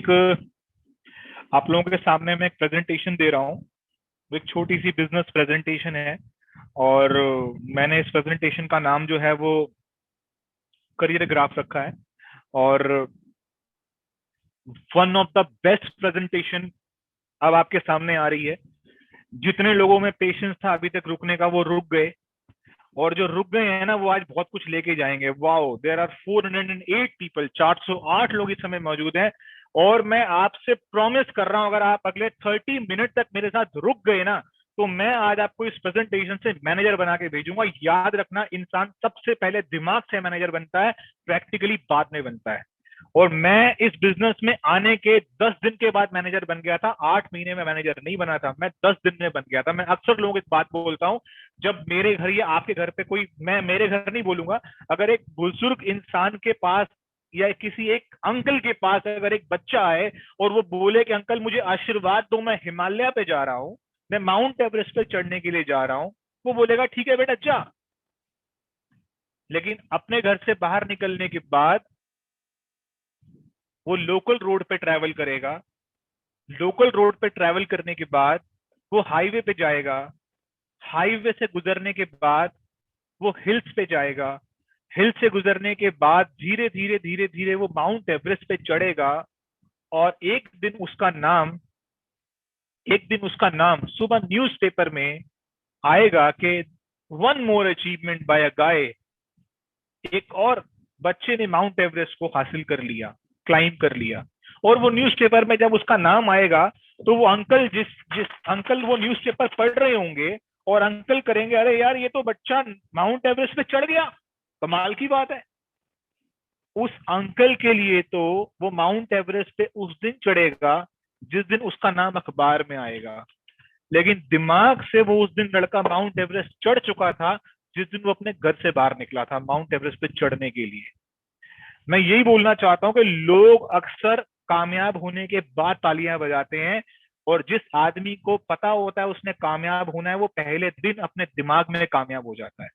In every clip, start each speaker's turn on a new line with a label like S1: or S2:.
S1: एक आप लोगों के सामने मैं एक प्रेजेंटेशन दे रहा हूँ। वो एक छोटी सी बिजनेस प्रेजेंटेशन है और मैंने इस प्रेजेंटेशन का नाम जो है वो करियर ग्राफ रखा है। और one of the best presentation अब आपके सामने आ रही है। जितने लोगों में पेशेंस था अभी तक रुकने का, वो रुक गए, और जो रुक गए हैं ना वो आज बहुत कुछ लेके जाएंगे। वाओ, देयर आर 408 पीपल, 408 लोग इस समय मौजूद हैं। और मैं आपसे प्रॉमिस कर रहा हूं, अगर आप अगले 30 मिनट तक मेरे साथ रुक गए ना, तो मैं आज आपको इस प्रेजेंटेशन से मैनेजर बना के भेजूंगा। याद रखना, इंसान सबसे पहले दिमाग से मैनेजर बनता है, प्रैक्टिकली बाद में बनता है। और मैं इस बिजनेस में आने के 10 दिन के बाद मैनेजर बन गया था। 8 महीने में मैनेजर नहीं बना था, मैं 10 दिन में बन गया था। मैं अक्सर लोगों को एक बात बोलता हूँ, जब मेरे घर या आपके घर पे कोई, मैं मेरे घर नहीं बोलूंगा, अगर एक बुजुर्ग इंसान के पास या किसी एक अंकल के पास अगर एक बच्चा आए और वो बोले कि अंकल मुझे आशीर्वाद दो, मैं हिमालय पे जा रहा हूँ, मैं माउंट एवरेस्ट पे चढ़ने के लिए जा रहा हूँ, वो बोलेगा ठीक है बेटा जा। लेकिन अपने घर से बाहर निकलने के बाद वो लोकल रोड पे ट्रैवल करेगा। लोकल रोड पे ट्रैवल करने के बाद वो हाईवे पे जाएगा। हाईवे से गुजरने के बाद वो हिल्स पे जाएगा। हिल से गुजरने के बाद धीरे धीरे धीरे धीरे वो माउंट एवरेस्ट पे चढ़ेगा। और एक दिन उसका नाम सुबह न्यूज़पेपर में आएगा कि वन मोर अचीवमेंट बाय अ गाय, एक और बच्चे ने माउंट एवरेस्ट को हासिल कर लिया, क्लाइम कर लिया। और वो न्यूज़पेपर में जब उसका नाम आएगा, तो वो अंकल जिस जिस अंकल वो न्यूज़पेपर पढ़ रहे होंगे, और अंकल करेंगे, अरे यार ये तो बच्चा माउंट एवरेस्ट पे चढ़ गया, कमाल की बात है। उस अंकल के लिए तो वो माउंट एवरेस्ट पे उस दिन चढ़ेगा जिस दिन उसका नाम अखबार में आएगा। लेकिन दिमाग से वो उस दिन लड़का माउंट एवरेस्ट चढ़ चुका था जिस दिन वो अपने घर से बाहर निकला था माउंट एवरेस्ट पे चढ़ने के लिए। मैं यही बोलना चाहता हूँ कि लोग अक्सर कामयाब होने के बाद तालियां बजाते हैं, और जिस आदमी को पता होता है उसने कामयाब होना है, वो पहले दिन अपने दिमाग में कामयाब हो जाता है।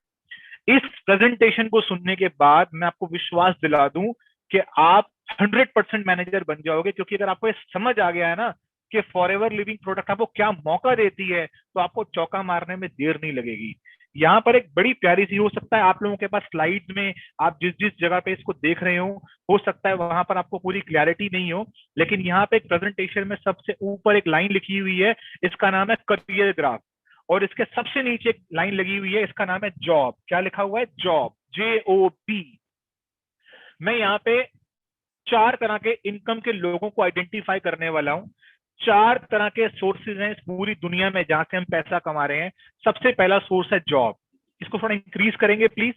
S1: इस प्रेजेंटेशन को सुनने के बाद मैं आपको विश्वास दिला दूं कि आप 100% मैनेजर बन जाओगे, क्योंकि अगर आपको ये समझ आ गया है ना कि फॉरएवर लिविंग प्रोडक्ट आपको क्या मौका देती है, तो आपको चौका मारने में देर नहीं लगेगी। यहाँ पर एक बड़ी प्यारी सी, हो सकता है आप लोगों के पास स्लाइड्स में आप जिस जिस जगह पे इसको देख रहे हो सकता है वहां पर आपको पूरी क्लैरिटी नहीं हो, लेकिन यहाँ पे एक प्रेजेंटेशन में सबसे ऊपर एक लाइन लिखी हुई है, इसका नाम है करियर ग्राफ। और इसके सबसे नीचे एक लाइन लगी हुई है, इसका नाम है जॉब। क्या लिखा हुआ है? Job, JOB। मैं यहाँ पे 4 तरह के इनकम के लोगों को आइडेंटिफाई करने वाला हूँ। 4 तरह के सोर्सेज हैं इस पूरी दुनिया में जहां से हम पैसा कमा रहे हैं। सबसे पहला सोर्स है जॉब। इसको थोड़ा इंक्रीज करेंगे प्लीज,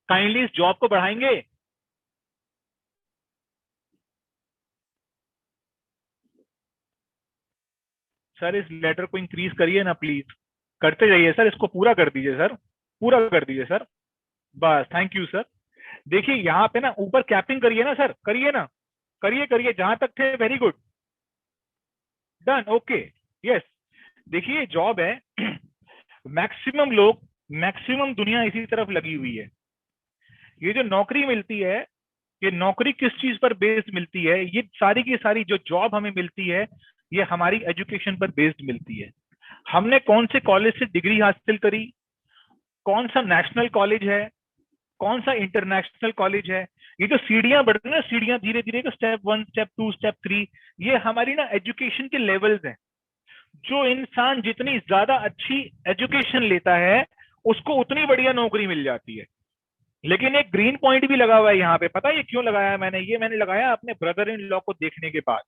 S1: काइंडली इस जॉब को बढ़ाएंगे। सर इस लेटर को इंक्रीज करिए ना प्लीज, करते जाइए सर, इसको पूरा कर दीजिए सर, पूरा कर दीजिए सर। बस, थैंक यू सर। देखिए यहाँ पे ना ऊपर कैपिंग करिए ना सर, करिए ना, करिए करिए, जहां तक थे very good, done, okay, yes. देखिए जॉब है मैक्सिमम लोग, मैक्सिमम दुनिया इसी तरफ लगी हुई है। ये जो नौकरी मिलती है, ये नौकरी किस चीज पर बेस्ड मिलती है? ये सारी की सारी जो जॉब हमें मिलती है, ये हमारी एजुकेशन पर बेस्ड मिलती है। हमने कौन से कॉलेज से डिग्री हासिल करी, कौन सा नेशनल कॉलेज है, कौन सा इंटरनेशनल कॉलेज है, ये जो सीढ़ियां बढ़ रही है ना, सीढ़ियां धीरे धीरे, स्टेप 1, स्टेप 2, स्टेप 3, ये हमारी ना एजुकेशन के लेवल्स हैं। जो इंसान जितनी ज्यादा अच्छी एजुकेशन लेता है, उसको उतनी बढ़िया नौकरी मिल जाती है। लेकिन एक ग्रीन पॉइंट भी लगा हुआ है यहाँ पे। पता है ये क्यों लगाया है मैंने? ये मैंने लगाया अपने ब्रदर इन लॉ को देखने के बाद।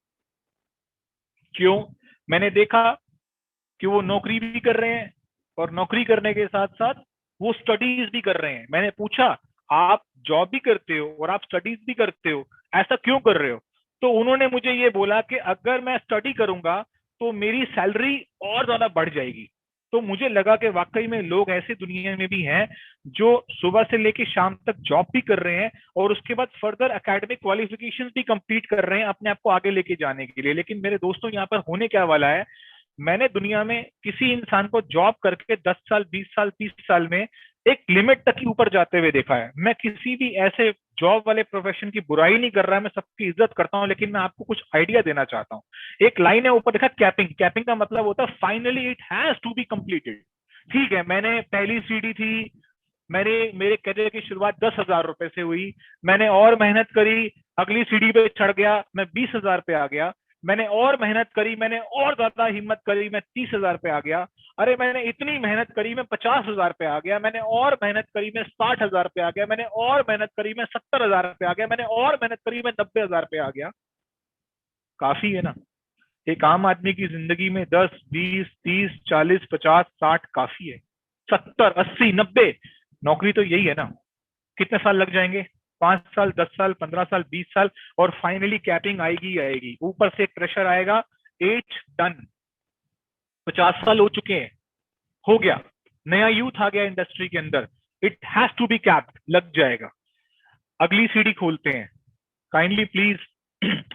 S1: क्यों? मैंने देखा कि वो नौकरी भी कर रहे हैं, और नौकरी करने के साथ साथ वो स्टडीज भी कर रहे हैं। मैंने पूछा, आप जॉब भी करते हो और आप स्टडीज भी करते हो, ऐसा क्यों कर रहे हो? तो उन्होंने मुझे ये बोला कि अगर मैं स्टडी करूंगा तो मेरी सैलरी और ज्यादा बढ़ जाएगी। तो मुझे लगा कि वाकई में लोग ऐसे दुनिया में भी हैं जो सुबह से लेके शाम तक जॉब भी कर रहे हैं, और उसके बाद फर्दर एकेडमिक क्वालिफिकेशन भी कंप्लीट कर रहे हैं अपने आप को आगे लेके जाने के लिए। लेकिन मेरे दोस्तों, यहाँ पर होने क्या वाला है, मैंने दुनिया में किसी इंसान को जॉब करके 10 साल, 20 साल, 30 साल में एक लिमिट तक ही ऊपर जाते हुए देखा है। मैं किसी भी ऐसे जॉब वाले प्रोफेशन की बुराई नहीं कर रहा, मैं सबकी इज्जत करता हूं, लेकिन मैं आपको कुछ आइडिया देना चाहता हूं। एक लाइन है ऊपर देखा कैपिंग, कैपिंग का मतलब होता है finally it has to be completed. ठीक है, मैंने पहली सीढ़ी थी, मैंने मेरे करियर की शुरुआत 10,000 रुपए से हुई, मैंने और मेहनत करी, अगली सीढ़ी पे चढ़ गया, मैं 20,000 पे आ गया, मैंने और मेहनत करी, मैंने और ज्यादा हिम्मत करी, मैं 30,000 पे आ गया, अरे मैंने इतनी मेहनत करी मैं 50,000 पे आ गया, मैंने और मेहनत करी मैं 60,000 पे आ गया, मैंने और मेहनत करी मैं 70,000 पे आ गया, मैंने और मेहनत करी मैं 90,000 पे आ गया। काफी है ना? एक आम आदमी की जिंदगी में 10, 20, 30, 40, 50, 60 काफी है। 70, 80, 90, नौकरी तो यही है ना। कितने साल लग जाएंगे? 5 साल, 10 साल, 15 साल, 20 साल, और फाइनली कैपिंग आएगी ही आएगी। ऊपर से एक प्रेशर आएगा, एज डन, 50 साल हो चुके हैं, हो गया, नया यूथ आ गया इंडस्ट्री के अंदर, it has to be capped, लग जाएगा। अगली सीढ़ी खोलते हैं, काइंडली प्लीज।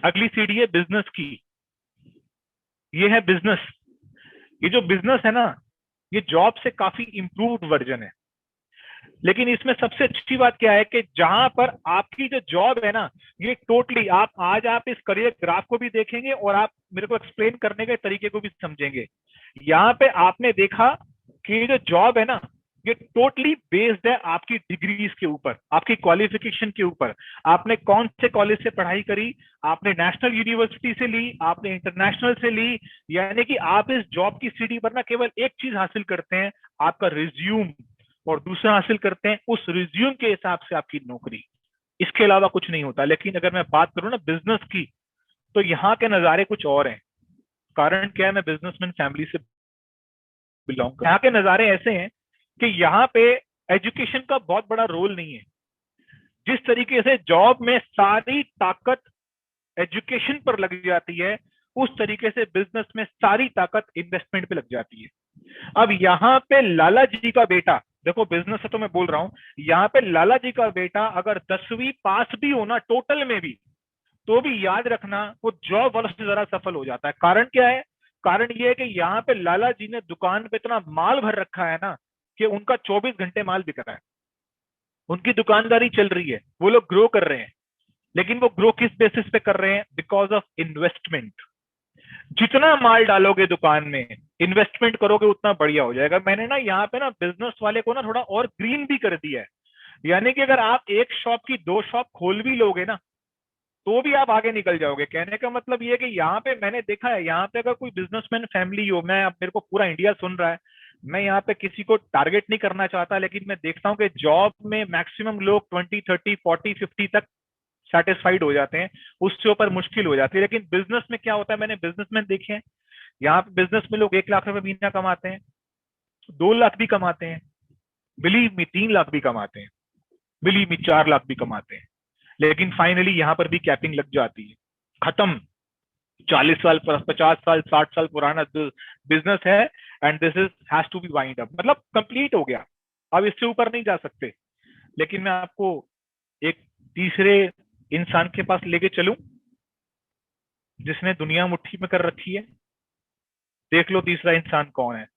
S1: अगली सीढ़ी है बिजनेस की। ये है बिजनेस। ये जो बिजनेस है ना, ये जॉब से काफी इंप्रूव्ड वर्जन है। लेकिन इसमें सबसे अच्छी बात क्या है कि जहां पर आपकी जो जॉब है ना, ये टोटली आप इस करियर ग्राफ को भी देखेंगे और आप मेरे को एक्सप्लेन करने के तरीके को भी समझेंगे। यहाँ पे आपने देखा कि ये जो जॉब है ना, ये टोटली बेस्ड है आपकी डिग्रीज के ऊपर, आपकी क्वालिफिकेशन के ऊपर। आपने कौन से कॉलेज से पढ़ाई करी, आपने नेशनल यूनिवर्सिटी से ली, आपने इंटरनेशनल से ली, यानी कि आप इस जॉब की सीढ़ी पर ना केवल एक चीज हासिल करते हैं, आपका रिज्यूम, और दूसरा हासिल करते हैं उस रिज्यूम के हिसाब से आपकी नौकरी। इसके अलावा कुछ नहीं होता। लेकिन अगर मैं बात करूं ना बिजनेस की, तो यहाँ के नजारे कुछ और हैं। कारण क्या है, मैं बिजनेसमैन फैमिली से बिलोंग कर, यहाँ के नजारे ऐसे हैं कि यहाँ पे एजुकेशन का बहुत बड़ा रोल नहीं है। जिस तरीके से जॉब में सारी ताकत एजुकेशन पर लग जाती है, उस तरीके से बिजनेस में सारी ताकत इन्वेस्टमेंट पे लग जाती है। अब यहाँ पे लाला जी का बेटा, देखो बिजनेस है तो मैं बोल रहा हूं, यहाँ पे लाला जी का बेटा अगर 10वीं पास भी होना टोटल में भी, तो भी याद रखना वो जॉब वालों से जरा सफल हो जाता है। कारण क्या है? कारण ये है कि यहाँ पे लाला जी ने दुकान पे इतना माल भर रखा है ना, कि उनका 24 घंटे माल बिक रहा है, उनकी दुकानदारी चल रही है, वो लोग ग्रो कर रहे हैं। लेकिन वो ग्रो किस बेसिस पे कर रहे हैं? Because of investment. जितना माल डालोगे दुकान में, इन्वेस्टमेंट करोगे, उतना बढ़िया हो जाएगा। मैंने ना यहाँ पे ना बिजनेस वाले को ना थोड़ा और ग्रीन भी कर दिया है। यानी कि अगर आप एक शॉप की 2 शॉप खोल भी लोगे ना, तो भी आप आगे निकल जाओगे। कहने का मतलब ये है कि यहाँ पे मैंने देखा है, यहाँ पे अगर कोई बिजनेसमैन फैमिली हो, मैं अब मेरे को पूरा इंडिया सुन रहा है, मैं यहाँ पे किसी को टारगेट नहीं करना चाहता, लेकिन मैं देखता हूँ कि जॉब में मैक्सिमम लोग 20, 30, 40, 50 तक सेटिस्फाइड हो जाते हैं, उससे ऊपर मुश्किल हो जाती है। लेकिन बिजनेस में क्या होता है, मैंने बिजनेसमैन देखे हैं, यहाँ पे बिजनेस में लोग 1 लाख रुपए महीना कमाते हैं, 2 लाख भी कमाते हैं, बिलीव मी 3 लाख भी कमाते हैं, बिलीव मी 4 लाख भी कमाते हैं। लेकिन फाइनली यहाँ पर भी कैपिंग लग जाती है, खत्म। 40 साल, 50 साल, 60 साल पुराना बिजनेस है, and this is has to be wind up, मतलब कंप्लीट हो गया, अब इससे ऊपर नहीं जा सकते। लेकिन मैं आपको एक तीसरे इंसान के पास लेके चलूं, जिसने दुनिया मुट्ठी में कर रखी है। देख लो तीसरा इंसान कौन है।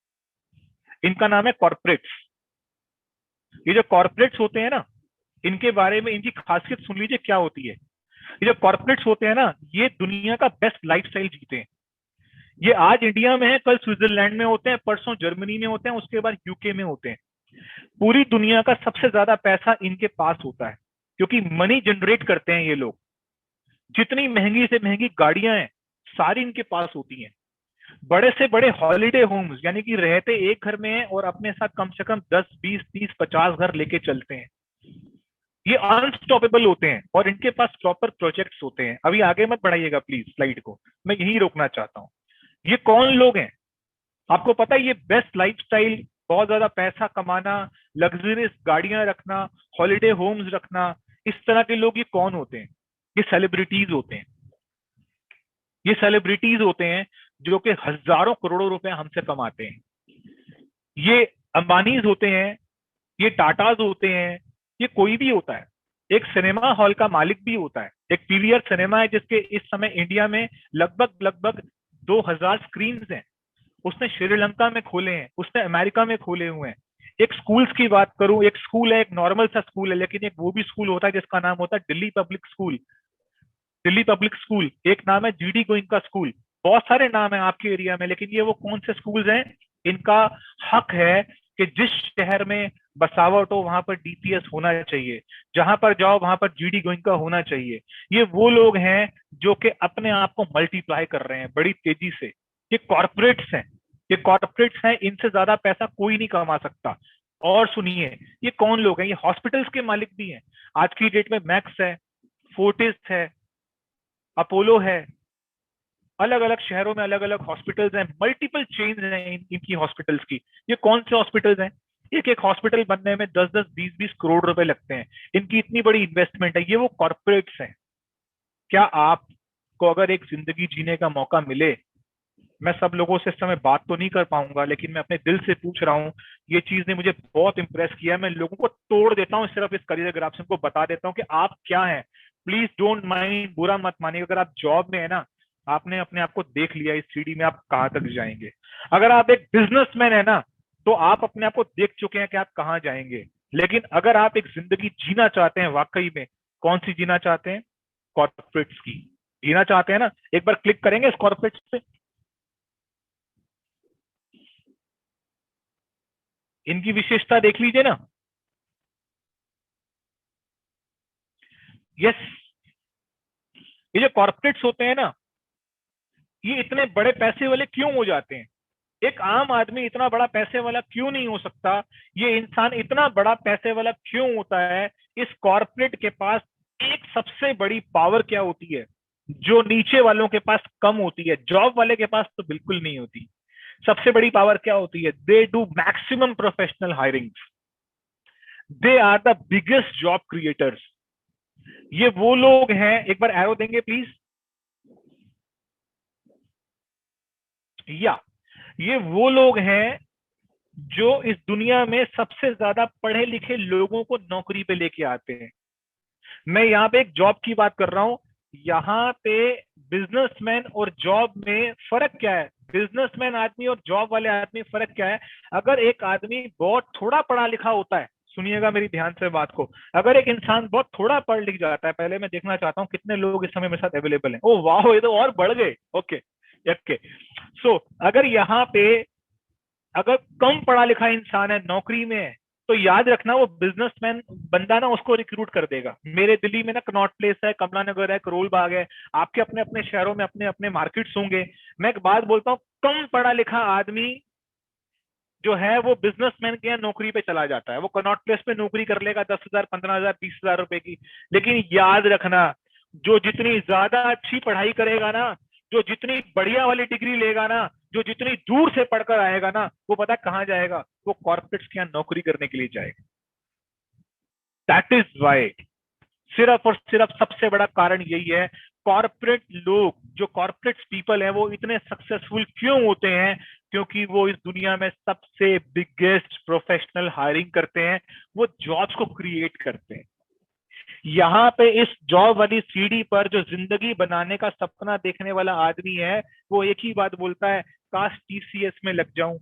S1: इनका नाम है कॉर्पोरेट्स। ये जो कॉर्पोरेट्स होते हैं ना, इनके बारे में इनकी खासियत सुन लीजिए क्या होती है। ये जो कॉर्पोरेट्स होते हैं ना, ये दुनिया का बेस्ट लाइफस्टाइल जीते हैं। ये आज इंडिया में है, कल स्विट्जरलैंड में होते हैं, परसों जर्मनी में होते हैं, उसके बाद यूके में होते हैं। पूरी दुनिया का सबसे ज्यादा पैसा इनके पास होता है, क्योंकि मनी जनरेट करते हैं ये लोग। जितनी महंगी से महंगी गाड़ियां हैं, सारी इनके पास होती हैं। बड़े से बड़े हॉलिडे होम्स, यानी कि रहते एक घर में हैं और अपने साथ कम से कम 10, 20, 30, 50 घर लेके चलते हैं। ये अनस्टॉपेबल होते हैं और इनके पास प्रॉपर प्रोजेक्ट्स होते हैं। अभी आगे मत बढ़ाइएगा प्लीज स्लाइड को, मैं यही रोकना चाहता हूँ। ये कौन लोग हैं? आपको पता है ये बेस्ट लाइफस्टाइल, बहुत ज्यादा पैसा कमाना, लग्जरियस गाड़ियां रखना, हॉलिडे होम्स रखना, इस तरह के लोग ये कौन होते हैं? ये सेलिब्रिटीज होते हैं। ये सेलिब्रिटीज होते हैं जो कि हजारों करोड़ों रुपए हमसे कमाते हैं। ये अंबानीज होते हैं, ये टाटाज होते हैं, ये कोई भी होता है। एक सिनेमा हॉल का मालिक भी होता है। एक पीवीआर सिनेमा है जिसके इस समय इंडिया में लगभग लगभग 2000 स्क्रीन हैं। उसने श्रीलंका में खोले हैं, उसने अमेरिका में खोले हुए हैं। एक स्कूल्स की बात करूं, एक स्कूल है, एक नॉर्मल सा स्कूल है, लेकिन एक वो भी स्कूल होता है जिसका नाम होता है Delhi public school. Delhi public school, एक नाम है जीडी गोइंका स्कूल। बहुत सारे नाम है आपके एरिया में, लेकिन ये वो कौन से स्कूल्स हैं? इनका हक है कि जिस शहर में बसावट हो वहां पर डीपीएस होना चाहिए, जहां पर जाओ वहां पर जीडी गोइंका होना चाहिए। ये वो लोग हैं जो कि अपने आप को मल्टीप्लाई कर रहे हैं बड़ी तेजी से। ये कॉर्पोरेट्स हैं, ये कॉर्पोरेट्स हैं, इनसे ज्यादा पैसा कोई नहीं कमा सकता। और सुनिए, ये कौन लोग हैं? ये हॉस्पिटल्स के मालिक भी हैं। आज की डेट में मैक्स है, फोर्टिस है, अपोलो है, अलग अलग शहरों में अलग अलग हॉस्पिटल्स हैं, मल्टीपल चेन्स हैं इनकी हॉस्पिटल्स की। ये कौन से हॉस्पिटल्स हैं? एक एक हॉस्पिटल बनने में 10-10, 20-20 करोड़ रुपए लगते हैं। इनकी इतनी बड़ी इन्वेस्टमेंट है। ये वो कॉर्पोरेट्स हैं। क्या आपको अगर एक जिंदगी जीने का मौका मिले, मैं सब लोगों से इस समय बात तो नहीं कर पाऊंगा, लेकिन मैं अपने दिल से पूछ रहा हूँ, ये चीज ने मुझे बहुत इंप्रेस किया। मैं लोगों को तोड़ देता हूँ सिर्फ इस करियर ग्राफ से, उनको बता देता हूँ कि आप क्या हैं। प्लीज डोंट माइंड, बुरा मत मानिए। अगर आप जॉब में है ना, आपने अपने आप को देख लिया इस सीढ़ी में आप कहाँ तक जाएंगे। अगर आप एक बिजनेसमैन है ना, तो आप अपने आप को देख चुके हैं कि आप कहाँ जाएंगे। लेकिन अगर आप एक जिंदगी जीना चाहते हैं वाकई में, कौन सी जीना चाहते हैं? कॉर्पोरेट्स की जीना चाहते हैं ना? एक बार क्लिक करेंगे इस कॉर्पोरेट्स पे, इनकी विशेषता देख लीजिए ना। यस, ये जो कॉर्पोरेट्स होते हैं ना, ये इतने बड़े पैसे वाले क्यों हो जाते हैं? एक आम आदमी इतना बड़ा पैसे वाला क्यों नहीं हो सकता? ये इंसान इतना बड़ा पैसे वाला क्यों होता है? इस कॉर्पोरेट के पास एक सबसे बड़ी पावर क्या होती है, जो नीचे वालों के पास कम होती है, जॉब वाले के पास तो बिल्कुल नहीं होती। सबसे बड़ी पावर क्या होती है? They do maximum professional hiring. They are the biggest job creators. ये वो लोग हैं, एक बार एरो देंगे प्लीज। या ये वो लोग हैं जो इस दुनिया में सबसे ज्यादा पढ़े लिखे लोगों को नौकरी पे लेके आते हैं। मैं यहाँ पे एक जॉब की बात कर रहा हूं। यहाँ पे बिजनेसमैन और जॉब में फर्क क्या है? बिजनेसमैन आदमी और जॉब वाले आदमी फर्क क्या है? अगर एक आदमी बहुत थोड़ा पढ़ा लिखा होता है, सुनिएगा मेरी ध्यान से बात को, अगर एक इंसान बहुत थोड़ा पढ़ लिख जाता है, पहले मैं देखना चाहता हूँ कितने लोग इस समय मेरे साथ अवेलेबल हैं। ओ वाह, ये तो और बढ़ गए। Okay, okay. सो अगर यहाँ पे अगर कम पढ़ा लिखा इंसान है, नौकरी में है, तो याद रखना वो बिजनेसमैन बंदा ना उसको रिक्रूट कर देगा। मेरे दिल्ली में ना कनॉट प्लेस है, कमला नगर है, करोल बाग है। आपके अपने अपने शहरों में अपने अपने मार्केट्स होंगे। मैं एक बात बोलता हूँ, कम पढ़ा लिखा आदमी जो है वो बिजनेसमैन के यहाँ नौकरी पे चला जाता है। वो कनॉट प्लेस पे नौकरी कर लेगा 10,000, 15,000, 20,000 रुपए की। लेकिन याद रखना, जो जितनी ज्यादा अच्छी पढ़ाई करेगा ना, जो जितनी बढ़िया वाली डिग्री लेगा ना, जो जितनी दूर से पढ़कर आएगा ना, वो पता कहाँ जाएगा? वो कॉर्पोरेट्स के यहाँ नौकरी करने के लिए जाएगा। दैट इज वाई, सिर्फ और सिर्फ सबसे बड़ा कारण यही है। कॉर्पोरेट लोग, जो कॉर्पोरेट पीपल हैं, वो इतने सक्सेसफुल क्यों होते हैं? क्योंकि वो इस दुनिया में सबसे बिगेस्ट प्रोफेशनल हायरिंग करते हैं। वो जॉब्स को क्रिएट करते हैं। यहाँ पे इस जॉब वाली सीढ़ी पर जो जिंदगी बनाने का सपना देखने वाला आदमी है, वो एक ही बात बोलता है, काश टीसीएस में लग जाऊं,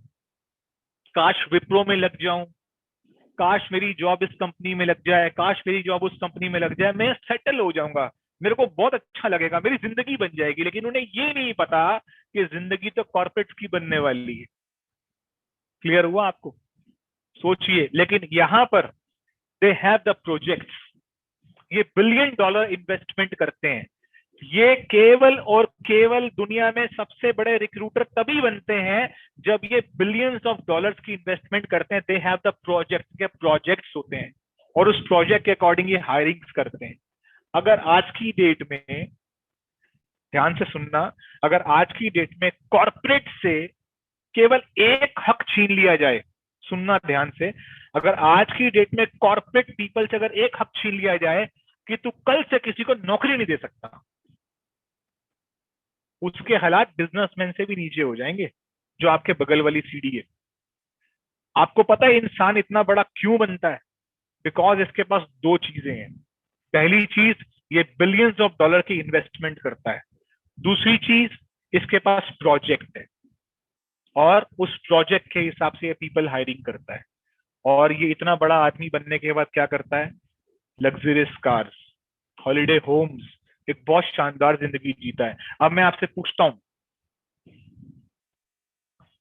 S1: काश विप्रो में लग जाऊं, काश मेरी जॉब इस कंपनी में लग जाए, काश मेरी जॉब उस कंपनी में लग जाए, मैं सेटल हो जाऊंगा, मेरे को बहुत अच्छा लगेगा, मेरी जिंदगी बन जाएगी। लेकिन उन्हें ये नहीं पता कि जिंदगी तो कॉर्पोरेट की बनने वाली है। क्लियर हुआ आपको? सोचिए, लेकिन यहाँ पर दे हैव द प्रोजेक्ट्स। ये बिलियन डॉलर इन्वेस्टमेंट करते हैं। ये केवल और केवल दुनिया में सबसे बड़े रिक्रूटर तभी बनते हैं जब ये बिलियंस ऑफ डॉलर्स की इन्वेस्टमेंट करते हैं। दे हैव द प्रोजेक्ट, के प्रोजेक्ट्स होते हैं और उस प्रोजेक्ट के अकॉर्डिंग ये हायरिंग्स करते हैं। अगर आज की डेट में, ध्यान से सुनना, अगर आज की डेट में कॉर्पोरेट से केवल एक हक छीन लिया जाए, सुनना ध्यान से, अगर आज की डेट में कॉर्पोरेट पीपल से अगर एक हक छीन लिया जाए कि तू कल से किसी को नौकरी नहीं दे सकता, उसके हालात बिजनेसमैन से भी नीचे हो जाएंगे, जो आपके बगल वाली सीढ़ी है। आपको पता है इंसान इतना बड़ा क्यों बनता है? बिकॉज इसके पास दो चीजें हैं। पहली चीज, ये बिलियंस ऑफ डॉलर की इन्वेस्टमेंट करता है। दूसरी चीज, इसके पास प्रोजेक्ट है और उस प्रोजेक्ट के हिसाब से ये पीपल हायरिंग करता है। और ये इतना बड़ा आदमी बनने के बाद क्या करता है? लग्जरियस कार्स, हॉलिडे होम्स, एक बहुत शानदार जिंदगी जीता है। अब मैं आपसे पूछता हूं,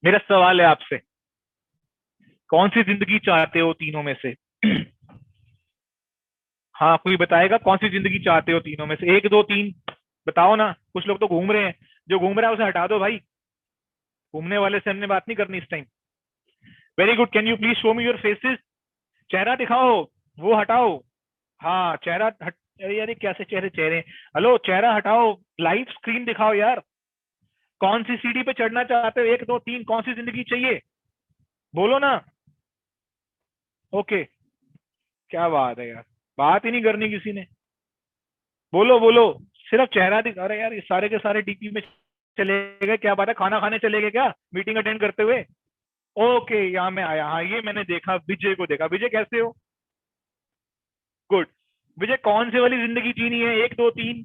S1: मेरा सवाल है आपसे, कौन सी जिंदगी चाहते हो तीनों में से? हाँ, कोई बताएगा कौन सी जिंदगी चाहते हो तीनों में से? एक दो तीन बताओ ना। कुछ लोग तो घूम रहे हैं, जो घूम रहा है उसे हटा दो भाई। घूमने वाले से हमने बात नहीं करनी इस time. Very good, can you please show me your faces? चेहरा दिखाओ, वो हटाओ। हाँ, चेहरा हट। अरे यार, ये कैसे चेहरे चेहरे? हेलो, चेहरा हटाओ, लाइव स्क्रीन दिखाओ यार। कौन सी सीढ़ी पे चढ़ना चाहते हो? एक दो तीन, कौन सी जिंदगी चाहिए? बोलो ना। ओके, क्या बात है यार, बात ही नहीं करनी किसी ने। बोलो बोलो, सिर्फ चेहरा दिख। अरे यार, ये सारे के सारे डीपी में चले गए, क्या बात है? खाना खाने चले गए क्या, मीटिंग अटेंड करते हुए? ओके, यहाँ मैं आया। हाँ, ये मैंने देखा, विजय को देखा। विजय कैसे हो? गुड। विजय, कौन सी वाली जिंदगी जीनी है? एक दो तीन।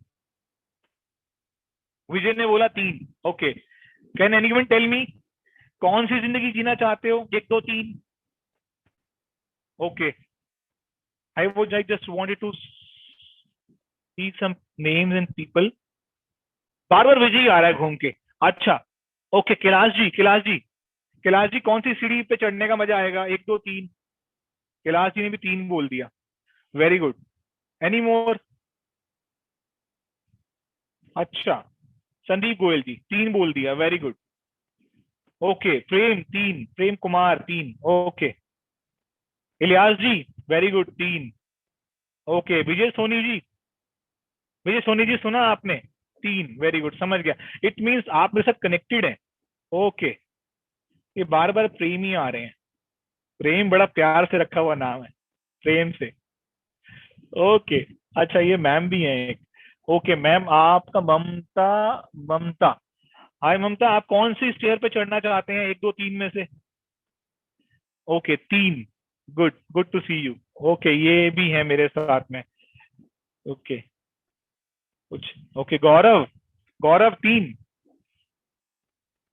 S1: विजय ने बोला तीन। Okay, can anyone tell me, कौन सी जिंदगी जीना चाहते हो? एक दो तीन। Okay, I just wanted to see some names and people. बार बार विजय ही आ रहा है घूम के। अच्छा, ओके, कैलाश जी, कैलाश जी, कैलाश जी, कौन सी सीढ़ी पे चढ़ने का मजा आएगा? एक दो तीन। कैलाश जी ने भी तीन बोल दिया। Very good. Any more? अच्छा, संदीप गोयल जी तीन बोल दिया। Very good. ओके, प्रेम तीन, प्रेम कुमार तीन। ओके, इलियास जी, वेरी गुड, तीन। ओके, विजय सोनी जी, विजय सोनी जी, सुना आपने? तीन। वेरी गुड, समझ गया। इट मीन्स आप मेरे साथ कनेक्टेड हैं। ओके, ये बार बार प्रेम ही आ रहे हैं। प्रेम बड़ा प्यार से रखा हुआ नाम है, प्रेम से। ओके, अच्छा, ये मैम भी हैं एक। ओके मैम, आपका ममता, ममता। हाय ममता, आप कौन सी स्टेयर पे चढ़ना चाहते हैं एक दो तीन में से? ओके, तीन। Good, good to see you. Okay, ये भी है मेरे साथ में। ओके, कुछ। ओके, गौरव, गौरव तीन।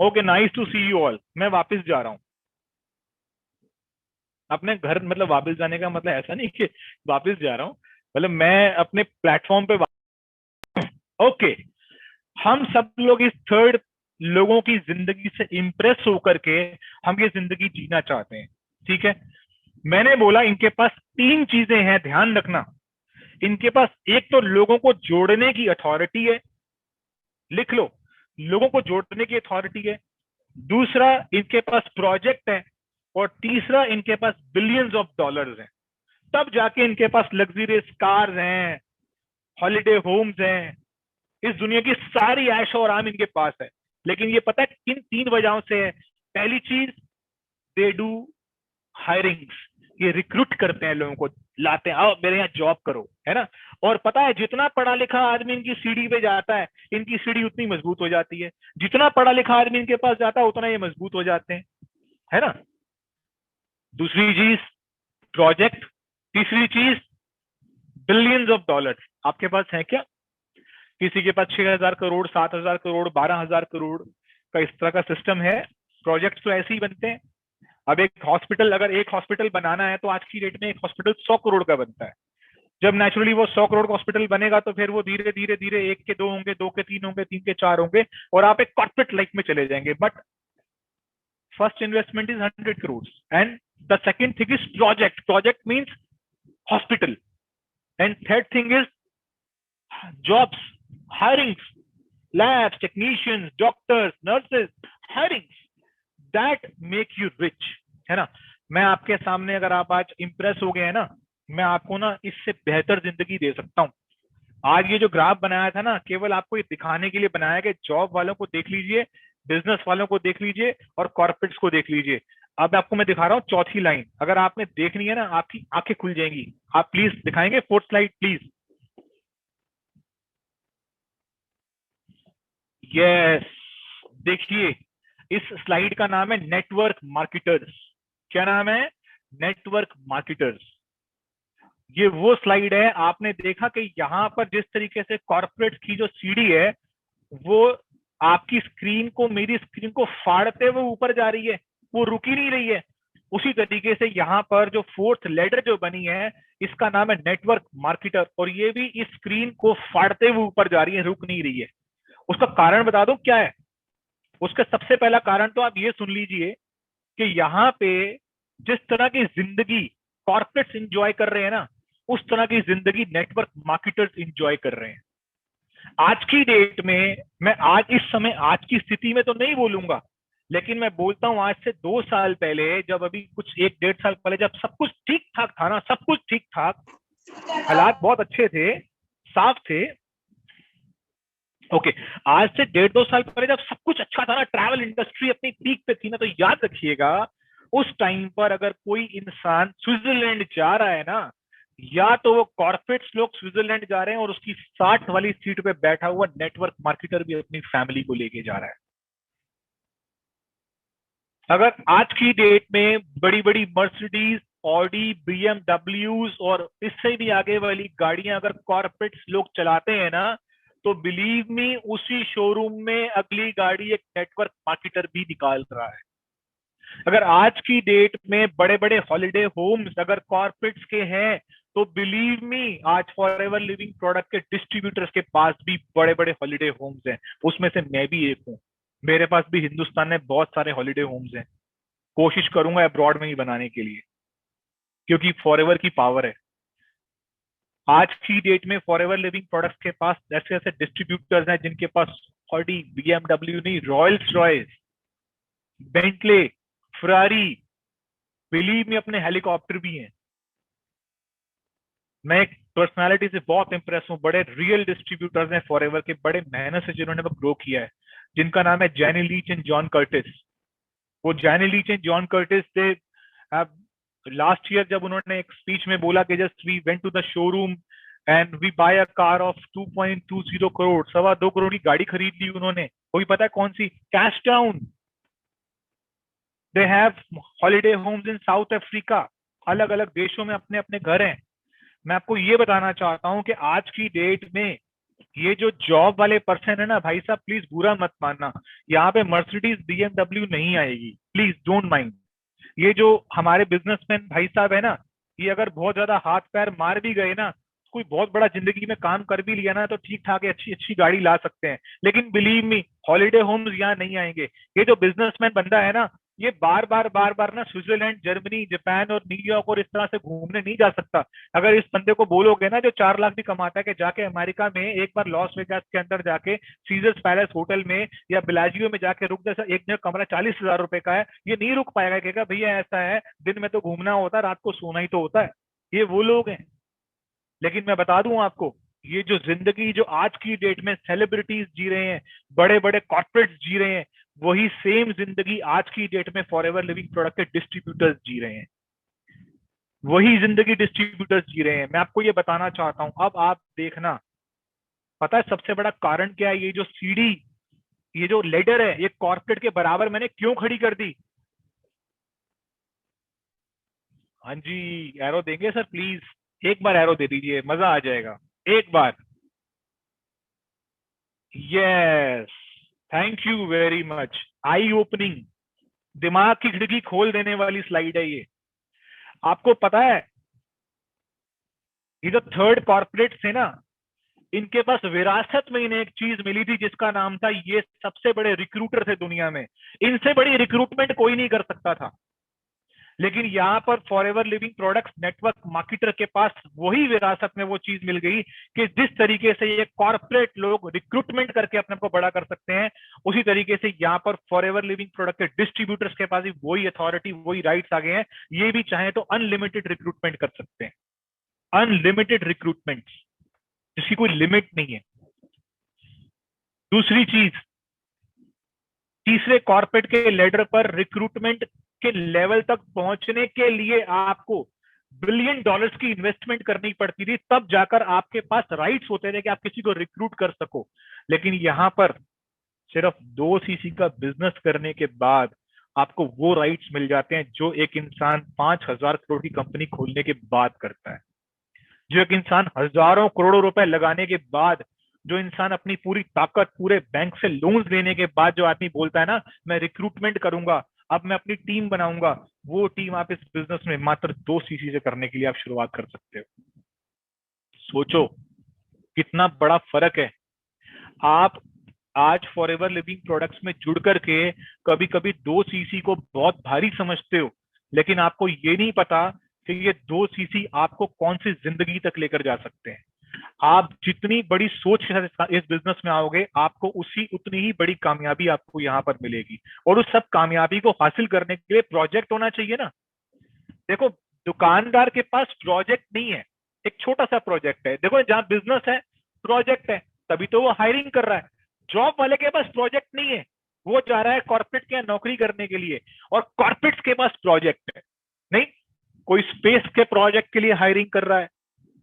S1: Okay, nice to see you all. मैं वापस जा रहा हूँ अपने घर। मतलब वापस जाने का मतलब ऐसा नहीं कि वापस जा रहा हूँ, मतलब मैं अपने प्लेटफॉर्म पे ओके, हम सब लोग इस थर्ड लोगों की जिंदगी से इंप्रेस होकर के हम ये जिंदगी जीना चाहते हैं। ठीक है, मैंने बोला इनके पास तीन चीजें हैं, ध्यान रखना। इनके पास एक तो लोगों को जोड़ने की अथॉरिटी है, लिख लो, लोगों को जोड़ने की अथॉरिटी है। दूसरा, इनके पास प्रोजेक्ट है। और तीसरा, इनके पास बिलियंस ऑफ डॉलर्स हैं। तब जाके इनके पास लग्जरियस कार्स हैं, हॉलिडे होम्स हैं, इस दुनिया की सारी ऐशो और आराम इनके पास है। लेकिन ये पता है किन तीन वजहों से है? पहली चीज, दे डू हायरिंग्स, ये रिक्रूट करते हैं लोगों को, लाते हैं, आओ मेरे यहाँ जॉब करो, है ना। और पता है, जितना पढ़ा लिखा आदमी इनकी सीढ़ी पे जाता है, इनकी सीढ़ी उतनी मजबूत हो जाती है। जितना पढ़ा लिखा आदमी इनके पास जाता है, उतना ये मजबूत हो जाते हैं, है ना। दूसरी चीज, प्रोजेक्ट। तीसरी चीज, बिलियंस ऑफ डॉलर। आपके पास है क्या? किसी के पास 6,000 करोड़, 7,000 करोड़, 12,000 करोड़ का इस तरह का सिस्टम है। प्रोजेक्ट तो ऐसे ही बनते हैं। अब एक हॉस्पिटल, अगर एक हॉस्पिटल बनाना है तो आज की डेट में एक हॉस्पिटल 100 करोड़ का बनता है। जब नेचुरली वो 100 करोड़ का हॉस्पिटल बनेगा तो फिर वो धीरे धीरे धीरे एक के दो होंगे, दो के तीन होंगे, तीन के चार होंगे, और आप एक कॉर्पोरेट लाइफ में चले जाएंगे। But first investment is 100 crore, and the second thing is project. Project means hospital, and third thing is jobs, hirings, labs, technicians, doctors, nurses, hirings that make you rich, है ना। मैं आपके सामने, अगर आप आज इंप्रेस हो गए हैं ना, मैं आपको ना इससे बेहतर जिंदगी दे सकता हूँ। आज ये जो ग्राफ बनाया था ना, केवल आपको ये दिखाने के लिए बनाया गया। जॉब वालों को देख लीजिए, बिजनेस वालों को देख लीजिए, और कॉर्पोरेट्स को देख लीजिए। अब आपको मैं दिखा रहा हूँ चौथी लाइन, अगर आपने देखनी है ना, आपकी आंखें खुल जाएंगी। आप प्लीज दिखाएंगे फोर्थ स्लाइड प्लीज? यस, देखिए, इस स्लाइड का नाम है नेटवर्क मार्केटर्स। क्या नाम है? Network marketers. ये वो स्लाइड है, आपने देखा कि यहाँ पर जिस तरीके से कॉर्पोरेट की जो सीढ़ी है, वो आपकी स्क्रीन को, मेरी स्क्रीन को फाड़ते हुए ऊपर जा रही है, वो रुक ही नहीं रही है। उसी तरीके से यहाँ पर जो फोर्थ लेटर जो बनी है, इसका नाम है नेटवर्क मार्केटर, और ये भी इस स्क्रीन को फाड़ते हुए ऊपर जा रही है, रुक नहीं रही है। उसका कारण बता दूं क्या है? उसका सबसे पहला कारण तो आप ये सुन लीजिए कि यहाँ पे जिस तरह की जिंदगी कॉर्पोरेट्स इंजॉय कर रहे हैं ना, उस तरह की जिंदगी नेटवर्क मार्केटर्स इंजॉय कर रहे हैं। आज की डेट में, मैं आज इस समय आज की स्थिति में तो नहीं बोलूंगा, लेकिन मैं बोलता हूं आज से 2 साल पहले, जब अभी कुछ 1-1.5 साल पहले जब सब कुछ ठीक ठाक था ना, सब कुछ ठीक ठाक, हालात बहुत अच्छे थे, साफ थे। ओके, आज से 1.5-2 साल पहले जब सब कुछ अच्छा था ना, ट्रैवल इंडस्ट्री अपनी पीक पे थी ना, तो याद रखिएगा उस टाइम पर अगर कोई इंसान स्विट्जरलैंड जा रहा है ना, या तो वो कॉर्पोरेट्स लोग स्विट्जरलैंड जा रहे हैं और उसकी 60 वाली सीट पे बैठा हुआ नेटवर्क मार्केटर भी अपनी फैमिली को लेके जा रहा है। अगर आज की डेट में बड़ी बड़ी मर्सिडीज, ऑडी, बीएमडब्ल्यूज और इससे भी आगे वाली गाड़ियां अगर कॉर्पोरेट्स लोग चलाते हैं ना, तो बिलीव मी, उसी शोरूम में अगली गाड़ी एक नेटवर्क मार्केटर भी निकाल रहा है। अगर आज की डेट में बड़े बड़े हॉलिडे होम्स अगर कॉर्पोरेट्स के हैं, तो बिलीव मी, आज फॉरएवर लिविंग प्रोडक्ट के डिस्ट्रीब्यूटर्स के पास भी बड़े बड़े हॉलिडे होम्स हैं। उसमें से मैं भी एक हूँ, मेरे पास भी हिंदुस्तान में बहुत सारे हॉलिडे होम्स हैं। कोशिश करूंगा अब्रॉड में ही बनाने के लिए, क्योंकि फॉरएवर की पावर है। आज की डेट में फॉरएवर लिविंग प्रोडक्ट्स के पास ऐसे ऐसे डिस्ट्रीब्यूटर्स हैं जिनके पास ऑडी, बीएमडब्ल्यू नहीं, Royals Royce, Bentley, Ferrari, believe में अपने हेलीकॉप्टर भी हैं। मैं एक पर्सनालिटी से बहुत इंप्रेस हूँ, बड़े रियल डिस्ट्रीब्यूटर्स हैं फॉरएवर के, बड़े मेहनत से जिन्होंने वो ग्रो किया है, जिनका नाम है Jenny Leach and John Curtis. वो Jenny Leach and John Curtis से लास्ट ईयर जब उन्होंने एक स्पीच में बोला कि just we went to the showroom and we buy a car of 2.20 crore, 2.25 crore की गाड़ी खरीद ली उन्होंने। वो भी पता है कौन सी? Cape Town. They have holiday homes in South Africa, अलग अलग देशों में अपने अपने घर हैं। मैं आपको ये बताना चाहता हूं कि आज की डेट में ये जो जॉब वाले पर्सन है ना भाई साहब, प्लीज बुरा मत मानना, यहाँ पे मर्सिडीज बीएमडब्ल्यू नहीं आएगी, प्लीज डोंट माइंड। ये जो हमारे बिजनेसमैन भाई साहब है ना, ये अगर बहुत ज्यादा हाथ पैर मार भी गए ना, कोई बहुत बड़ा जिंदगी में काम कर भी लिया ना, तो ठीक ठाक अच्छी अच्छी गाड़ी ला सकते हैं, लेकिन बिलीव मी, हॉलीडे होम्स यहाँ नहीं आएंगे। ये जो बिजनेसमैन बंदा है ना, ये बार बार ना स्विट्जरलैंड, जर्मनी, जापान और न्यूयॉर्क और इस तरह से घूमने नहीं जा सकता। अगर इस बंदे को बोलोगे ना, जो 4 लाख भी कमाता है, कि जाके अमेरिका में एक बार लॉस वेगास के अंदर जाके सीजर्स पैलेस होटल में या बिलाजियो में जाके रुक जा, एक जगह कमरा 40,000 रुपए का है, ये नहीं रुक पाएगा। कहेगा भैया ऐसा है, दिन में तो घूमना होता है, रात को सोना ही तो होता है। ये वो लोग हैं। लेकिन मैं बता दूं आपको, ये जो जिंदगी जो आज की डेट में सेलिब्रिटीज जी रहे हैं, बड़े बड़े कॉर्पोरेट्स जी रहे हैं, वही सेम जिंदगी आज की डेट में फॉरएवर लिविंग प्रोडक्ट के डिस्ट्रीब्यूटर्स जी रहे हैं। वही जिंदगी डिस्ट्रीब्यूटर्स जी रहे हैं। मैं आपको ये बताना चाहता हूं, अब आप देखना, पता है सबसे बड़ा कारण क्या है? ये जो सीढ़ी, ये जो लेडर है, ये कॉर्पोरेट के बराबर मैंने क्यों खड़ी कर दी? हाँ जी, एरो देंगे सर प्लीज, एक बार एरो दे दीजिए, मजा आ जाएगा, एक बार। Yes, thank you very much. Eye opening, दिमाग की खिड़की खोल देने वाली स्लाइड है ये। आपको पता है, ये जो थर्ड कॉर्पोरेट थे ना, इनके पास विरासत में इन्हें एक चीज मिली थी जिसका नाम था, ये सबसे बड़े रिक्रूटर थे दुनिया में, इनसे बड़ी रिक्रूटमेंट कोई नहीं कर सकता था। लेकिन यहाँ पर forever Living products network marketer के पास वही विरासत में वो चीज मिल गई कि जिस तरीके से ये कॉर्पोरेट लोग रिक्रूटमेंट करके अपने को बड़ा कर सकते हैं, उसी तरीके से यहाँ पर फॉरएवर लिविंग प्रोडक्ट के डिस्ट्रीब्यूटर्स के पास भी वही अथॉरिटी, वही राइट्स आ गए हैं। ये भी चाहे तो अनलिमिटेड रिक्रूटमेंट कर सकते हैं, अनलिमिटेड रिक्रूटमेंट, जिसकी कोई लिमिट नहीं है। दूसरी चीज, तीसरे कॉर्पोरेट के लेडर पर रिक्रूटमेंट के लेवल तक पहुंचने के लिए आपको बिलियन डॉलर्स की इन्वेस्टमेंट करनी पड़ती थी, तब जाकर आपके पास राइट्स होते थे कि आप किसी को रिक्रूट कर सको। लेकिन यहां पर सिर्फ 2 सीसी का बिजनेस करने के बाद आपको वो राइट्स मिल जाते हैं जो एक इंसान 5,000 करोड़ की कंपनी खोलने के बाद करता है, जो एक इंसान हजारों करोड़ों रुपए लगाने के बाद, जो इंसान अपनी पूरी ताकत, पूरे बैंक से लोन्स लेने के बाद जो आदमी बोलता है ना मैं रिक्रूटमेंट करूंगा, अब मैं अपनी टीम बनाऊंगा, वो टीम आप इस बिजनेस में मात्र 2 सीसी से करने के लिए आप शुरुआत कर सकते हो। सोचो कितना बड़ा फर्क है। आप आज फॉरएवर लिविंग प्रोडक्ट्स में जुड़ करके कभी कभी 2 सीसी को बहुत भारी समझते हो, लेकिन आपको ये नहीं पता कि ये 2 सीसी आपको कौन सी जिंदगी तक लेकर जा सकते हैं। आप जितनी बड़ी सोच के साथ इस बिजनेस में आओगे, आपको उसी उतनी ही बड़ी कामयाबी आपको यहाँ पर मिलेगी। और उस सब कामयाबी को हासिल करने के लिए प्रोजेक्ट होना चाहिए ना। देखो, दुकानदार के पास प्रोजेक्ट नहीं है, एक छोटा सा प्रोजेक्ट है। देखो, जहां बिजनेस है प्रोजेक्ट है, तभी तो वो हायरिंग कर रहा है। जॉब वाले के पास प्रोजेक्ट नहीं है, वो जा रहा है कॉर्पोरेट के यहाँ नौकरी करने के लिए, और कॉर्पोरेट के पास प्रोजेक्ट है। नहीं, कोई स्पेस के प्रोजेक्ट के लिए हायरिंग कर रहा है,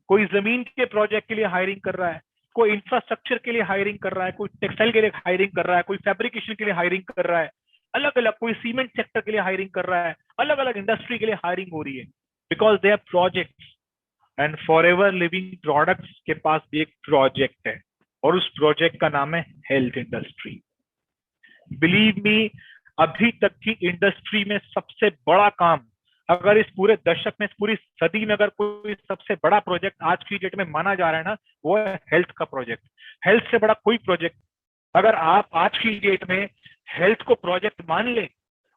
S1: कोई जमीन के प्रोजेक्ट के लिए हायरिंग कर रहा है, कोई इंफ्रास्ट्रक्चर के लिए हायरिंग कर रहा है, कोई टेक्सटाइल के लिए हायरिंग कर रहा है, कोई फैब्रिकेशन के लिए हायरिंग कर रहा है, अलग अलग, कोई सीमेंट सेक्टर के लिए हायरिंग कर रहा है, अलग अलग इंडस्ट्री के लिए हायरिंग हो रही है, because they are projects. And Forever Living Products के पास भी एक प्रोजेक्ट है, और उस प्रोजेक्ट का नाम है हेल्थ इंडस्ट्री। बिलीव मी, अभी तक की इंडस्ट्री में सबसे बड़ा काम, अगर इस पूरे दशक में, इस पूरी सदी में अगर कोई सबसे बड़ा प्रोजेक्ट आज की डेट में माना जा रहा है ना, वो है हेल्थ का प्रोजेक्ट। हेल्थ से बड़ा कोई प्रोजेक्ट, अगर आप आज की डेट में हेल्थ को प्रोजेक्ट मान ले,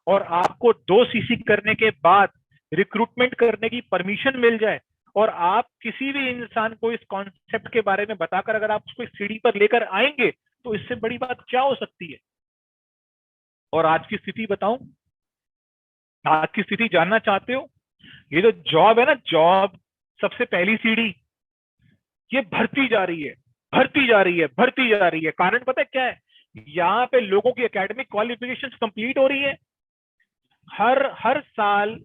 S1: और आपको 2 सीसी करने के बाद रिक्रूटमेंट करने की परमिशन मिल जाए, और आप किसी भी इंसान को इस कॉन्सेप्ट के बारे में बताकर अगर आप उसको सीढ़ी पर लेकर आएंगे, तो इससे बड़ी बात क्या हो सकती है। और आज की स्थिति बताऊं, आज की स्थिति जानना चाहते हो? ये जो जॉब है ना, जॉब सबसे पहली सीढ़ी, ये भरती जा रही है, भरती जा रही है, भरती जा रही है। कारण पता है क्या है? यहाँ पे लोगों की एकेडमिक क्वालिफिकेशंस कंप्लीट हो रही है। हर हर साल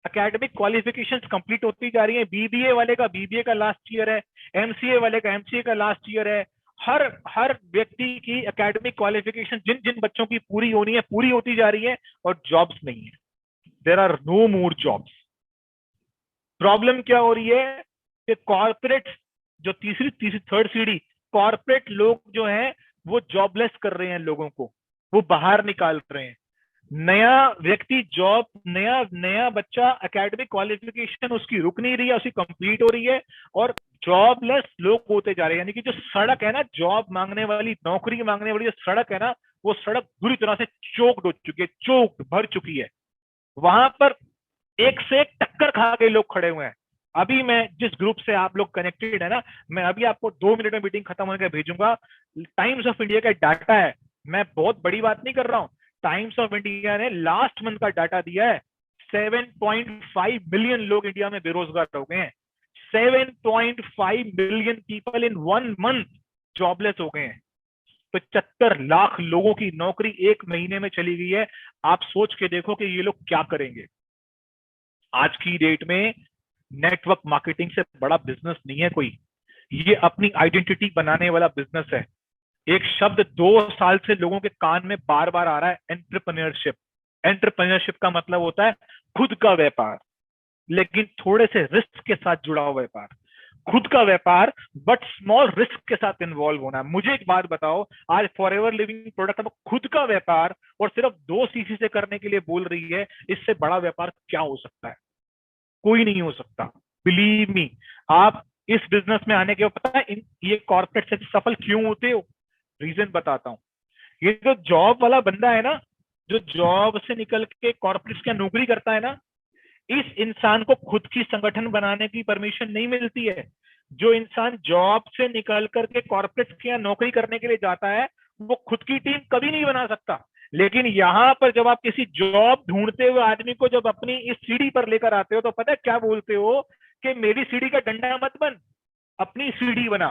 S1: एकेडमिक क्वालिफिकेशंस कंप्लीट होती जा रही है। बीबीए वाले का बीबीए का लास्ट ईयर है, एमसीए वाले का एमसीए का लास्ट ईयर है। हर हर व्यक्ति की एकेडमिक क्वालिफिकेशन जिन जिन बच्चों की पूरी होनी है, पूरी होती जा रही है, और जॉब्स नहीं है। There are no more jobs. Problem क्या हो रही है कि कॉर्पोरेट, जो तीसरी तीसरी थर्ड सीढ़ी, कॉर्पोरेट लोग जो हैं वो जॉबलेस कर रहे हैं लोगों को, वो बाहर निकाल रहे हैं। नया व्यक्ति जॉब, नया नया बच्चा एकेडमिक क्वालिफिकेशन उसकी रुक नहीं रही है, उसकी कंप्लीट हो रही है, और जॉबलेस लोग होते जा रहे हैं। यानी कि जो सड़क है ना, जॉब मांगने वाली, नौकरी मांगने वाली जो सड़क है ना, वो सड़क बुरी तरह से चोक्ड हो चुकी है, चोक्ड, भर चुकी है। वहां पर एक से एक टक्कर खा के लोग खड़े हुए हैं। अभी मैं जिस ग्रुप से आप लोग कनेक्टेड है ना, मैं अभी आपको 2 मिनट में मीटिंग खत्म होने का भेजूंगा। टाइम्स ऑफ इंडिया का डाटा है, मैं बहुत बड़ी बात नहीं कर रहा हूं। टाइम्स ऑफ इंडिया ने लास्ट मंथ का डाटा दिया है, 7.5 मिलियन लोग इंडिया में बेरोजगार हो गए हैं। 7.5 million people in 1 month jobless हो गए हैं। 75 लाख लोगों की नौकरी 1 महीने में चली गई है। आप सोच के देखो कि ये लोग क्या करेंगे। आज की डेट में नेटवर्क मार्केटिंग से बड़ा बिजनेस नहीं है कोई। ये अपनी आइडेंटिटी बनाने वाला बिजनेस है। एक शब्द 2 साल से लोगों के कान में बार बार आ रहा है, एंटरप्रेन्योरशिप। एंटरप्रेन्योरशिप का मतलब होता है खुद का व्यापार, लेकिन थोड़े से रिस्क के साथ जुड़ा हुआ व्यापार। खुद का व्यापार बट स्मॉल रिस्क के साथ इन्वॉल्व होना। मुझे एक बात बताओ, आज फॉरएवर लिविंग प्रोडक्ट अब खुद का व्यापार और सिर्फ 2 सीसी से करने के लिए बोल रही है, इससे बड़ा व्यापार क्या हो सकता है? कोई नहीं हो सकता। बिलीव मी, आप इस बिजनेस में आने के बाद पता है ये कॉर्पोरेट से सफल क्यों होते हो? रीजन बताता हूं। ये जो जॉब वाला बंदा है ना, जो जॉब से निकल के कॉर्पोरेट की नौकरी करता है ना, इस इंसान को खुद की संगठन बनाने की परमिशन नहीं मिलती है। जो इंसान जॉब से निकल करके कॉर्पोरेट की नौकरी करने के लिए जाता है, वो खुद की टीम कभी नहीं बना सकता। लेकिन यहाँ पर जब आप किसी जॉब ढूंढते हुए आदमी को जब अपनी इस सीढ़ी पर लेकर आते हो, तो पता है क्या बोलते हो कि मेरी सीढ़ी का डंडा मत बन, अपनी सीढ़ी बना,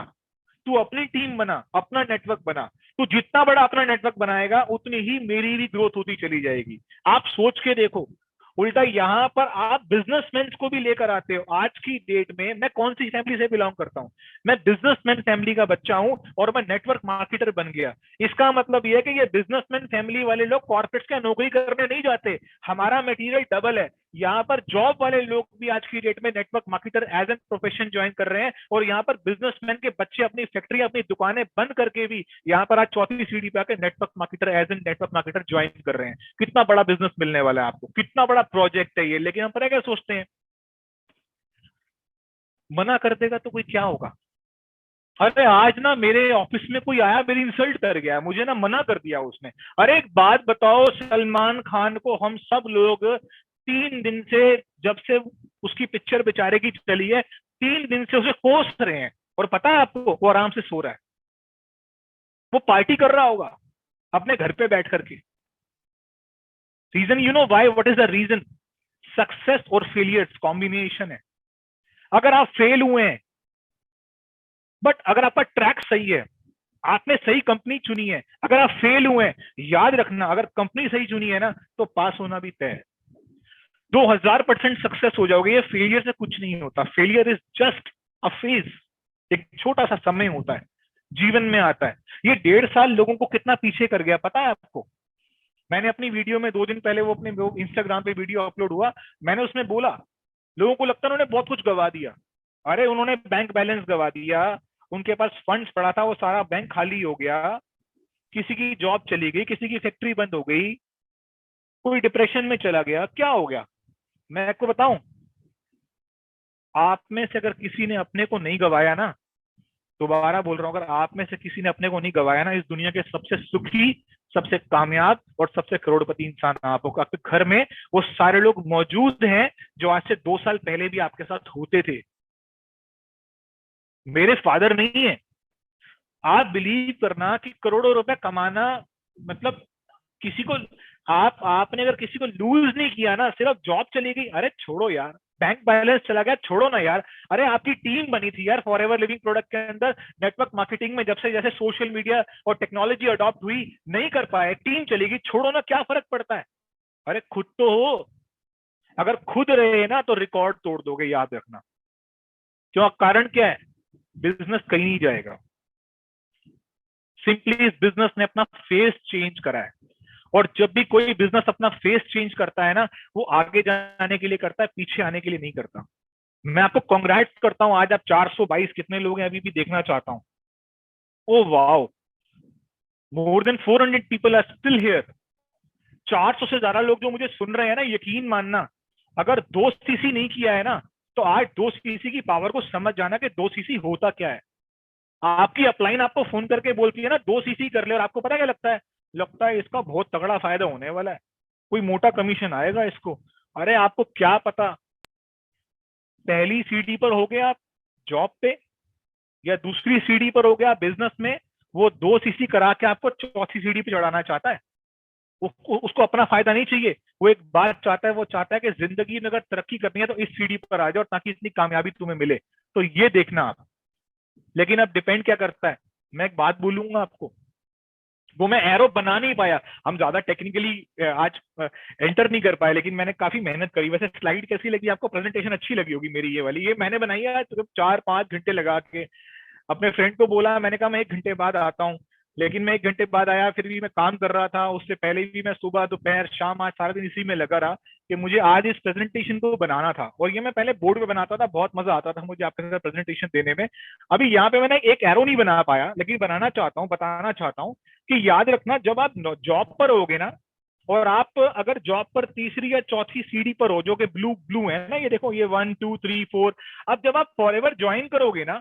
S1: तू अपनी टीम बना, अपना नेटवर्क बना। तू जितना बड़ा अपना नेटवर्क बनाएगा, उतनी ही मेरी भी ग्रोथ होती चली जाएगी। आप सोच के देखो, उल्टा यहाँ पर आप बिजनेसमैन को भी लेकर आते हो। आज की डेट में मैं कौन सी फैमिली से बिलोंग करता हूँ? मैं बिजनेसमैन फैमिली का बच्चा हूँ, और मैं नेटवर्क मार्केटर बन गया। इसका मतलब यह है कि ये बिजनेसमैन फैमिली वाले लोग कॉर्पोरेट्स की नौकरी करने नहीं जाते। हमारा मटेरियल डबल है। यहाँ पर जॉब वाले लोग भी आज की डेट में network marketer as an profession join कर रहे हैं, और यहाँ पर बिजनेसमैन के बच्चे अपनी फैक्ट्री अपनी दुकानें बंद करके भी यहाँ पर आज चौथी सीढ़ी पे आकर network marketer as an network marketer join कर रहे हैं। कितना बड़ा बिजनेस मिलने वाला है आपको, कितना बड़ा प्रोजेक्ट है ये। लेकिन हम पता क्या सोचते हैं, मना कर देगा तो कोई क्या होगा। अरे आज ना मेरे ऑफिस में कोई आया, मेरी इंसल्ट कर गया, मुझे ना मना कर दिया उसने। अरे एक बात बताओ, सलमान खान को हम सब लोग 3 दिन से, जब से उसकी पिक्चर बेचारे की चली है, 3 दिन से उसे कोस रहे हैं, और पता है आपको वो आराम से सो रहा है, वो पार्टी कर रहा होगा अपने घर पे बैठ करके। Reason, you know why, what is the reason? Success और फेलियर्स कॉम्बिनेशन है। अगर आप फेल हुए हैं, बट अगर आपका ट्रैक सही है, आपने सही कंपनी चुनी है, अगर आप फेल हुए हैं, याद रखना अगर कंपनी सही चुनी है ना, तो पास होना भी तय है। 2000% सक्सेस हो जाओगे। ये फेलियर से कुछ नहीं होता। Failure is just a phase, एक छोटा सा समय होता है, जीवन में आता है। ये 1.5 साल लोगों को कितना पीछे कर गया पता है आपको? मैंने अपनी वीडियो में 2 दिन पहले वो अपने इंस्टाग्राम पे वीडियो अपलोड हुआ, मैंने उसमें बोला लोगों को लगता है उन्होंने बहुत कुछ गवा दिया। अरे उन्होंने बैंक बैलेंस गवा दिया, उनके पास फंड्स पड़ा था, वो सारा बैंक खाली हो गया, किसी की जॉब चली गई, किसी की फैक्ट्री बंद हो गई, कोई डिप्रेशन में चला गया। क्या हो गया मैं आपको बताऊं? आप में से अगर किसी ने अपने को नहीं गवाया ना, दोबारा बोल रहा हूं, अगर आप में से किसी ने अपने को नहीं गवाया ना, इस दुनिया के सबसे सुखी, सबसे कामयाब और सबसे करोड़पति इंसान आप होगा। आपके घर में वो सारे लोग मौजूद हैं जो आज से 2 साल पहले भी आपके साथ होते थे। मेरे फादर नहीं है। आप बिलीव करना कि करोड़ों रुपए कमाना मतलब किसी को, आपने अगर किसी को लूज नहीं किया ना, सिर्फ जॉब चली गई, अरे छोड़ो यार, बैंक बैलेंस चला गया, छोड़ो ना यार। अरे आपकी टीम बनी थी यार फॉर एवर लिविंग प्रोडक्ट के अंदर, नेटवर्क मार्केटिंग में, जब से जैसे सोशल मीडिया और टेक्नोलॉजी अडॉप्ट हुई, नहीं कर पाए, टीम चली गई, छोड़ो ना, क्या फर्क पड़ता है। अरे खुद तो हो, अगर खुद रहे ना तो रिकॉर्ड तोड़ दोगे, याद रखना। क्यों? कारण क्या है? बिजनेस कहीं नहीं जाएगा। सिंपली इस बिजनेस ने अपना फेस चेंज करा है, और जब भी कोई बिजनेस अपना फेस चेंज करता है ना, वो आगे जाने के लिए करता है, पीछे आने के लिए नहीं करता। मैं आपको कांग्रेट्स करता हूं, आज आप 422 कितने लोग हैं अभी भी देखना चाहता हूं। Oh wow, more than 400 people are still here. 400 से ज्यादा लोग जो मुझे सुन रहे हैं ना, यकीन मानना, अगर 2 सीसी नहीं किया है ना, तो आज 2 सीसी की पावर को समझ जाना कि 2 सीसी होता क्या है। आपकी अपलाइन आपको फोन करके बोलती है ना 2 सीसी कर ले, और आपको पता क्या लगता है? लगता है इसका बहुत तगड़ा फायदा होने वाला है, कोई मोटा कमीशन आएगा इसको। अरे आपको क्या पता, पहली सीढ़ी पर हो गया आप जॉब पे, या दूसरी सीढ़ी पर हो गया बिजनेस में, वो 2 सीसी करा के आपको चौथी सीढ़ी पे चढ़ाना चाहता है। उसको अपना फायदा नहीं चाहिए, वो एक बात चाहता है, वो चाहता है कि जिंदगी में अगर तरक्की करनी है तो इस सीढ़ी पर आ जाओ, ताकि इतनी कामयाबी तुम्हें मिले। तो ये देखना आप। लेकिन अब डिपेंड क्या करता है, मैं एक बात बोलूंगा आपको, वो मैं एरो बना नहीं पाया, हम ज्यादा टेक्निकली आज एंटर नहीं कर पाए, लेकिन मैंने काफी मेहनत करी। वैसे स्लाइड कैसी लगी आपको? प्रेजेंटेशन अच्छी लगी होगी मेरी ये वाली। ये मैंने बनाई है सिर्फ 4-5 घंटे लगा के। अपने फ्रेंड को बोला, मैंने कहा मैं 1 घंटे बाद आता हूँ, लेकिन मैं 1 घंटे बाद आया, फिर भी मैं काम कर रहा था। उससे पहले भी मैं सुबह दोपहर शाम आज सारा दिन इसी में लगा रहा कि मुझे आज इस प्रेजेंटेशन को बनाना था। और ये मैं पहले बोर्ड पे बनाता था, बहुत मजा आता था मुझे आपके साथ प्रेजेंटेशन देने में। अभी यहाँ पे मैंने एक एरो नहीं बना पाया, लेकिन बनाना चाहता हूँ, बताना चाहता हूँ कि याद रखना, जब आप जॉब पर होगे ना, और आप अगर जॉब पर तीसरी या चौथी सीढ़ी पर हो, जो कि ब्लू ब्लू है ना, ये देखो, ये 1 2 3 4, अब जब आप फॉरएवर ज्वाइन करोगे ना,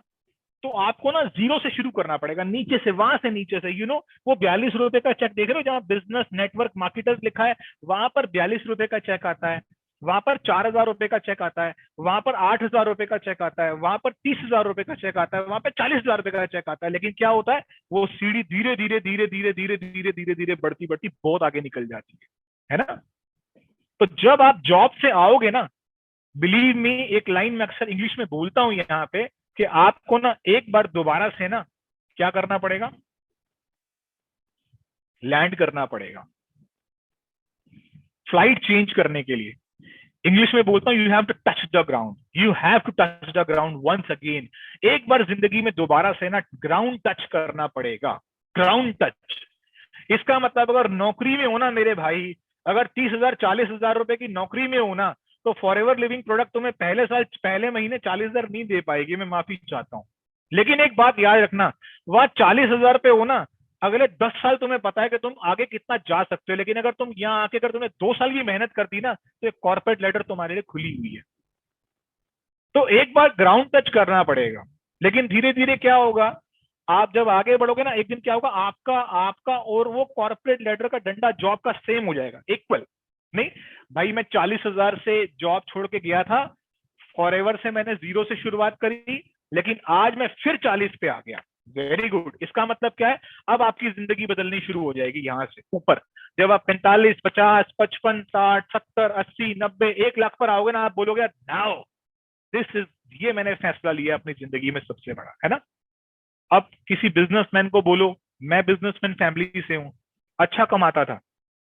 S1: तो आपको ना जीरो से शुरू करना पड़ेगा, नीचे से, वहां से नीचे से। वो 42 रुपए का चेक देख रहे हो जहां बिजनेस नेटवर्क मार्केटर्स लिखा है, वहां पर 42 रुपए का चेक आता है, वहां पर 4,000 रुपए का चेक आता है, वहां पर 8,000 रुपए का चेक आता है, वहां पर 30,000 रुपए का चेक आता है, वहां पर 40,000 रुपए का चेक आता है। लेकिन क्या होता है, वो सीढ़ी धीरे धीरे धीरे धीरे धीरे धीरे धीरे धीरे बढ़ती बढ़ती बहुत आगे निकल जाती है ना। तो जब आप जॉब से आओगे ना, बिलीव मी, एक लाइन में अक्सर इंग्लिश में बोलता हूं यहाँ पे, कि आपको ना एक बार दोबारा से ना क्या करना पड़ेगा, लैंड करना पड़ेगा, फ्लाइट चेंज करने के लिए। इंग्लिश में बोलता हूं, you have to touch the ground, you have to touch the ground once again. एक बार जिंदगी में दोबारा से ना ग्राउंड टच करना पड़ेगा, ग्राउंड टच। इसका मतलब अगर नौकरी में हो ना मेरे भाई, अगर 30,000 40,000 रुपए की नौकरी में हो ना, तो फॉर एवर लिविंग प्रोडक्ट तुम्हें पहले साल पहले महीने 40,000 नहीं दे पाएगी, मैं माफी चाहता हूँ। लेकिन एक बात याद रखना, वहां 40,000 पे हो ना, अगले 10 साल तुम्हें पता है कि तुम आगे कितना जा सकते हो। लेकिन अगर तुम यहाँ आके अगर तुमने 2 साल की मेहनत कर दी ना, तो एक कॉर्पोरेट लेडर तुम्हारे लिए खुली हुई है। तो एक बार ग्राउंड टच करना पड़ेगा, लेकिन धीरे धीरे क्या होगा, आप जब आगे बढ़ोगे ना, एक दिन क्या होगा, आपका आपका और वो कॉर्पोरेट लेडर का डंडा जॉब का सेम हो जाएगा, इक्वल। नहीं भाई, मैं 40,000 से जॉब छोड़ के गया था, फॉरएवर से मैंने 0 से शुरुआत करी, लेकिन आज मैं फिर 40 पे आ गया। Very good. इसका मतलब क्या है, अब आपकी जिंदगी बदलनी शुरू हो जाएगी यहां से ऊपर। जब आप 45, 50, 55, 60, 70, 80, 90, 1 लाख पर आओगे ना, आप बोलोगे नाउ दिस इज, ये मैंने फैसला लिया अपनी जिंदगी में सबसे बड़ा, है ना। अब किसी बिजनेसमैन को बोलो, मैं बिजनेसमैन फैमिली से हूं, अच्छा कमाता था,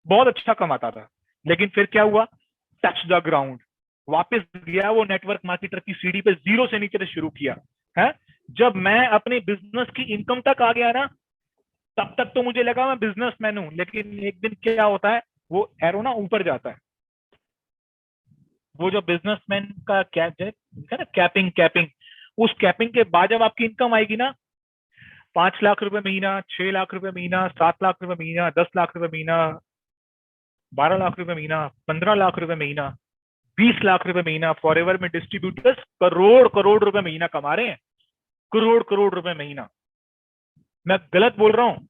S1: बहुत अच्छा कमाता था, लेकिन फिर क्या हुआ, टच द ग्राउंड, वापस गया वो नेटवर्क मार्केटर की सीढ़ी पे, 0 से नीचे से शुरू किया है। जब मैं अपने बिजनेस की इनकम तक आ गया ना, तब तक तो मुझे लगा मैं बिजनेसमैन हूं, लेकिन एक दिन क्या होता है, वो एरो ना ऊपर जाता है। वो जो बिजनेसमैन का कैप है ना, कैपिंग कैपिंग, उस कैपिंग के बाद जब आपकी इनकम आएगी ना, 5 लाख रुपए महीना, 6 लाख रुपए महीना, 7 लाख रुपए महीना, 10 लाख रुपए महीना, 12 लाख रुपए महीना, 15 लाख रुपए महीना, 20 लाख रुपए महीना, फॉरएवर में डिस्ट्रीब्यूटर्स करोड़ करोड़ रुपए महीना कमा रहे हैं, करोड़ करोड़ रुपए महीना। मैं गलत बोल रहा हूँ?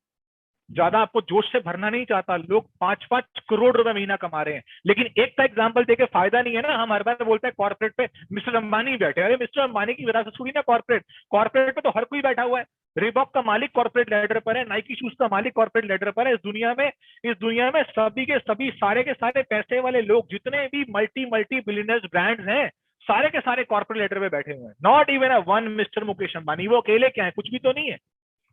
S1: ज्यादा आपको जोश से भरना नहीं चाहता, लोग 5-5 करोड़ रुपए महीना कमा रहे हैं। लेकिन एक का एग्जांपल देके फायदा नहीं है ना, हम हर बार बोलते हैं कॉर्पोरेट पे मिस्टर अंबानी बैठे, अरे मिस्टर अंबानी की विरासत थोड़ी ना कॉर्पोरेट, कॉर्पोरेट पे तो हर कोई बैठा हुआ है। रिबॉक का मालिक कॉर्पोरेट लेडर पर है, नाइकी शूज का मालिक कॉर्पोरेट लेडर पर है। इस दुनिया में सभी के सभी, सारे के सारे पैसे वाले लोग, जितने भी मल्टी मल्टी बिलियनर्स ब्रांड्स हैं, सारे के सारे कॉर्पोरेट लेडर पे बैठे हुए हैं। Not even a one mister Mukesh Ambani, वो अकेले क्या है, कुछ भी तो नहीं है,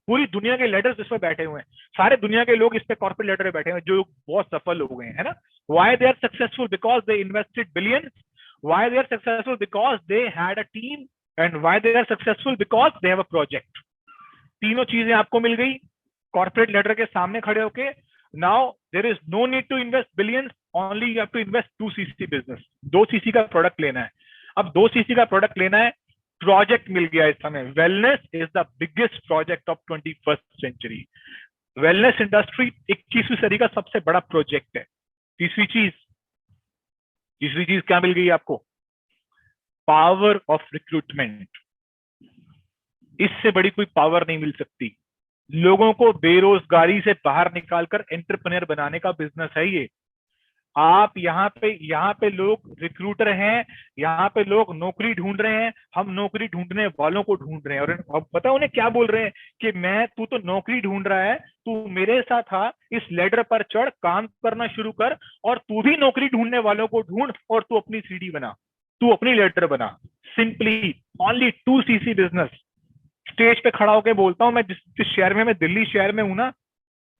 S1: पूरी दुनिया के लीडर्स इस पे बैठे हुए हैं, सारे दुनिया के लोग इस पे कॉर्पोरेट लेडर पे बैठे हुए हैं, जो बहुत सफल हो गए हैं, है ना। Why they are successful, because they invested billions. Why they are successful, because they had a team. And why they are successful, because they have a project. तीनों चीजें आपको मिल गई कॉर्पोरेट लेडर के सामने खड़े होके। Now there is no need to invest billions, only you have to invest 2cc business, 2cc का product लेना है। अब 2cc का प्रोडक्ट लेना है, प्रोजेक्ट मिल गया इस समय। Wellness is the biggest project of 21st century. Wellness industry 21वीं सदी का सबसे बड़ा प्रोजेक्ट है। तीसरी चीज क्या मिल गई आपको, पावर ऑफ रिक्रूटमेंट। इससे बड़ी कोई पावर नहीं मिल सकती। लोगों को बेरोजगारी से बाहर निकालकर एंटरप्रेन्योर बनाने का बिजनेस है ये। आप यहाँ पे लोग रिक्रूटर हैं, यहाँ पे लोग नौकरी ढूंढ रहे हैं, हम नौकरी ढूंढने वालों को ढूंढ रहे हैं। और अब पता उन्हें क्या बोल रहे हैं कि तू तो नौकरी ढूंढ रहा है, तू मेरे साथ था, इस लेडर पर चढ़, काम करना शुरू कर, और तू भी नौकरी ढूंढने वालों को ढूंढ, और तू अपनी सीढ़ी बना, तू अपनी लेडर बना। Simply only 2cc business. Stage पे खड़ा होकर बोलता हूं, मैं जिस शहर में, मैं दिल्ली शहर में हूं ना,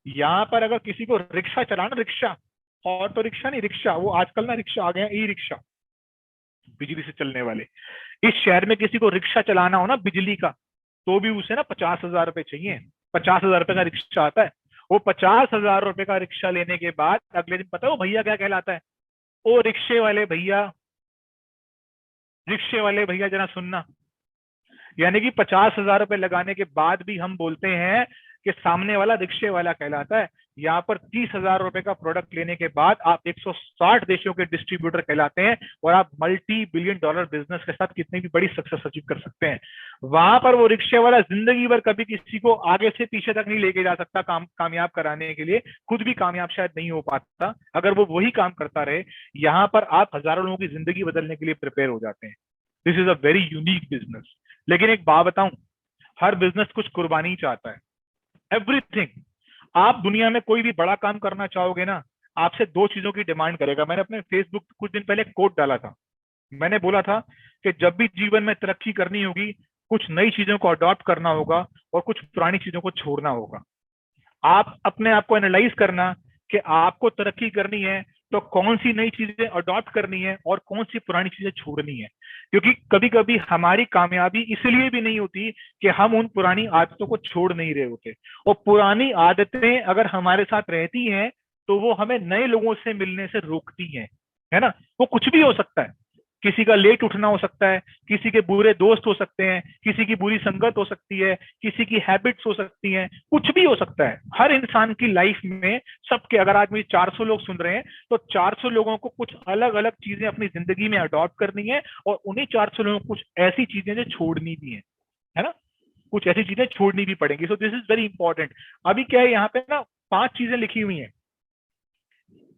S1: यहाँ पर अगर किसी को रिक्शा चलाना, रिक्शा, ऑटो रिक्शा नहीं, रिक्शा, वो आजकल ना रिक्शा आ गए हैं, ई रिक्शा, बिजली से चलने वाले। इस शहर में किसी को रिक्शा चलाना हो ना बिजली का, तो भी उसे ना 50,000 रुपए चाहिए। 50,000 रुपए का रिक्शा आता है। वो 50,000 रुपए का रिक्शा लेने के बाद अगले दिन पता है वो भैया क्या कहलाता है, ओ रिक्शे वाले भैया, रिक्शे वाले भैया जरा सुनना। यानी कि 50,000 रुपए लगाने के बाद भी हम बोलते हैं कि सामने वाला रिक्शे वाला कहलाता है। यहाँ पर 30,000 रुपए का प्रोडक्ट लेने के बाद आप 160 देशों के डिस्ट्रीब्यूटर कहलाते हैं, और आप $multi-billion बिजनेस के साथ कितनी भी बड़ी सक्सेस अचीव कर सकते हैं। वहां पर वो रिक्शे वाला जिंदगी भर कभी किसी को आगे से पीछे तक नहीं लेके जा सकता कामयाब कराने के लिए, खुद भी कामयाब शायद नहीं हो पाता अगर वो वही काम करता रहे। यहाँ पर आप हजारों लोगों की जिंदगी बदलने के लिए प्रिपेयर हो जाते हैं। This is a very unique business. लेकिन एक बात बताऊं, हर बिजनेस कुछ कुर्बानी चाहता है, एवरीथिंग। आप दुनिया में कोई भी बड़ा काम करना चाहोगे ना, आपसे 2 चीजों की डिमांड करेगा। मैंने अपने फेसबुक कुछ दिन पहले कोट डाला था, मैंने बोला था कि जब भी जीवन में तरक्की करनी होगी, कुछ नई चीजों को अडॉप्ट करना होगा और कुछ पुरानी चीजों को छोड़ना होगा। आप अपने आप को एनालाइज करना कि आपको तरक्की करनी है तो कौन सी नई चीजें अडॉप्ट करनी है और कौन सी पुरानी चीजें छोड़नी है। क्योंकि कभी कभी हमारी कामयाबी इसलिए भी नहीं होती कि हम उन पुरानी आदतों को छोड़ नहीं रहे होते, और पुरानी आदतें अगर हमारे साथ रहती हैं तो वो हमें नए लोगों से मिलने से रोकती हैं, है ना। वो कुछ भी हो सकता है, किसी का लेट उठना हो सकता है, किसी के बुरे दोस्त हो सकते हैं, किसी की बुरी संगत हो सकती है, किसी की हैबिट्स हो सकती हैं, कुछ भी हो सकता है। हर इंसान की लाइफ में सबके, अगर आज मुझे 400 लोग सुन रहे हैं तो 400 लोगों को कुछ अलग अलग चीजें अपनी जिंदगी में अडॉप्ट करनी है, और उन्हीं 400 लोगों को कुछ ऐसी चीजें जो छोड़नी भी है ना, कुछ ऐसी चीजें छोड़नी भी पड़ेंगी। सो दिस इज वेरी इंपॉर्टेंट। अभी क्या है, यहाँ पे ना 5 चीजें लिखी हुई हैं।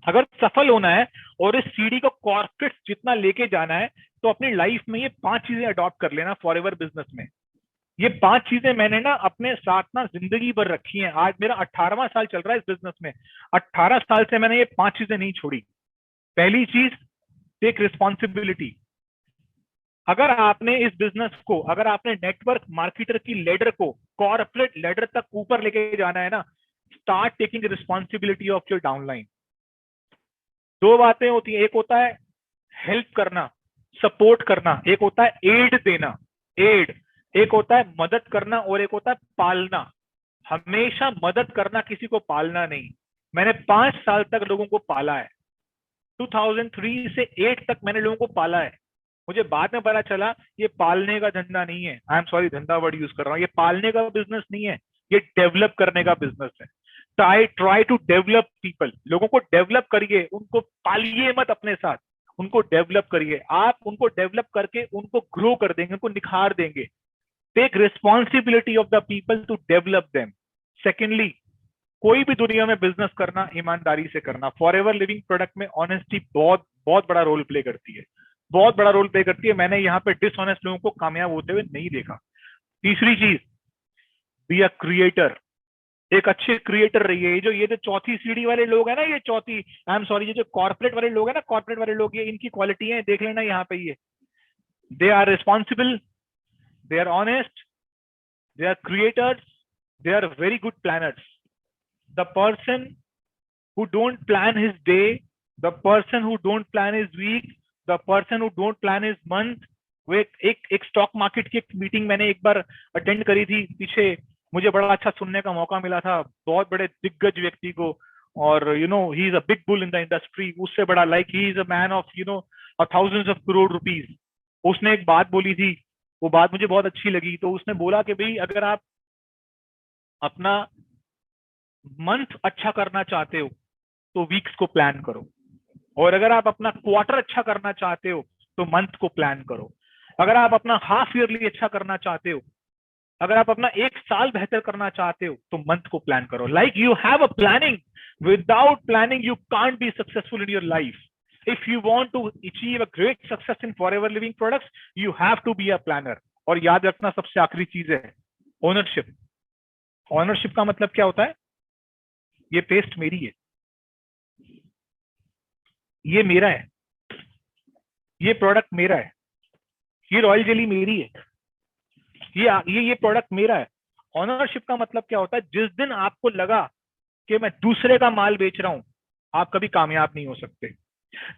S1: अगर सफल होना है और इस सीढ़ी को कॉर्पोरेट जितना लेके जाना है, तो अपनी लाइफ में ये 5 चीजें अडॉप्ट कर लेना फॉरएवर बिजनेस में। ये 5 चीजें मैंने ना अपने साथ ना जिंदगी भर रखी हैं। आज मेरा 18वां साल चल रहा है इस बिजनेस में। 18 साल से मैंने ये 5 चीजें नहीं छोड़ी। पहली चीज, टेक रिस्पॉन्सिबिलिटी। अगर आपने इस बिजनेस को, अगर आपने नेटवर्क मार्केटर की लेडर को कॉर्पोरेट लेडर तक ऊपर लेके जाना है ना, start taking responsibility of your downline. 2 बातें होती हैं, एक होता है हेल्प करना, सपोर्ट करना, एक होता है एड देना, एड, एक होता है मदद करना, और एक होता है पालना। हमेशा मदद करना, किसी को पालना नहीं। मैंने 5 साल तक लोगों को पाला है। 2003 से 8 तक मैंने लोगों को पाला है। मुझे बाद में पता चला ये पालने का धंधा नहीं है। आई एम सॉरी, धंधा वर्ड यूज कर रहा हूँ। ये पालने का बिजनेस नहीं है, ये डेवलप करने का बिजनेस है। Try to develop people. लोगों को डेवलप करिए, उनको पालिए मत अपने साथ, उनको डेवलप करिए। आप उनको डेवलप करके उनको ग्रो कर देंगे, उनको निखार देंगे। Take responsibility of the people to develop them. Secondly, कोई भी दुनिया में बिजनेस करना ईमानदारी से करना। फॉरएवर लिविंग प्रोडक्ट में ऑनेस्टी बहुत बहुत बड़ा रोल प्ले करती है, बहुत बड़ा रोल प्ले करती है। मैंने यहाँ पे डिसऑनेस्ट लोगों को कामयाब होते हुए नहीं देखा। तीसरी चीज, बी अ क्रिएटर। एक अच्छे क्रिएटर रहिए। ये जो चौथी सीढ़ी वाले लोग हैं ना, ये चौथी, आई एम सॉरी, ये जो कॉर्पोरेट वाले लोग हैं ना, कॉर्पोरेट वाले लोग, ये इनकी क्वालिटी है, देख लेना यहाँ पे। ये they are responsible, they are honest, they are creators, they are very good planners. The person who don't plan his day, the person who don't plan his week, the person who don't plan his month। वो एक stock market की एक meeting मैंने एक बार attend करी थी पीछे। मुझे बड़ा अच्छा सुनने का मौका मिला था बहुत बड़े दिग्गज व्यक्ति को। और he is a big bull in the industry. उससे बड़ा, like he is a man of thousands of crore rupees. उसने एक बात बोली थी, वो बात मुझे बहुत अच्छी लगी। तो उसने बोला कि भाई, अगर आप अपना मंथ अच्छा करना चाहते हो तो वीक्स को प्लान करो, और अगर आप अपना क्वार्टर अच्छा करना चाहते हो तो मंथ को प्लान करो। अगर आप अपना हाफ ईयरली अच्छा करना चाहते हो, अगर आप अपना 1 साल बेहतर करना चाहते हो तो मंथ को प्लान करो। Like you have a planning. Without planning you can't be successful in your life. If you want to achieve a great success in Forever Living Products, you have to be a planner. और याद रखना, सबसे आखिरी चीज है ownership. Ownership का मतलब क्या होता है? ये पेस्ट मेरी है, ये मेरा है, ये प्रोडक्ट मेरा है, ये रॉयल जेली मेरी है, ये प्रोडक्ट मेरा है। ऑनरशिप का मतलब क्या होता है? जिस दिन आपको लगा कि मैं दूसरे का माल बेच रहा हूं, आप कभी कामयाब नहीं हो सकते।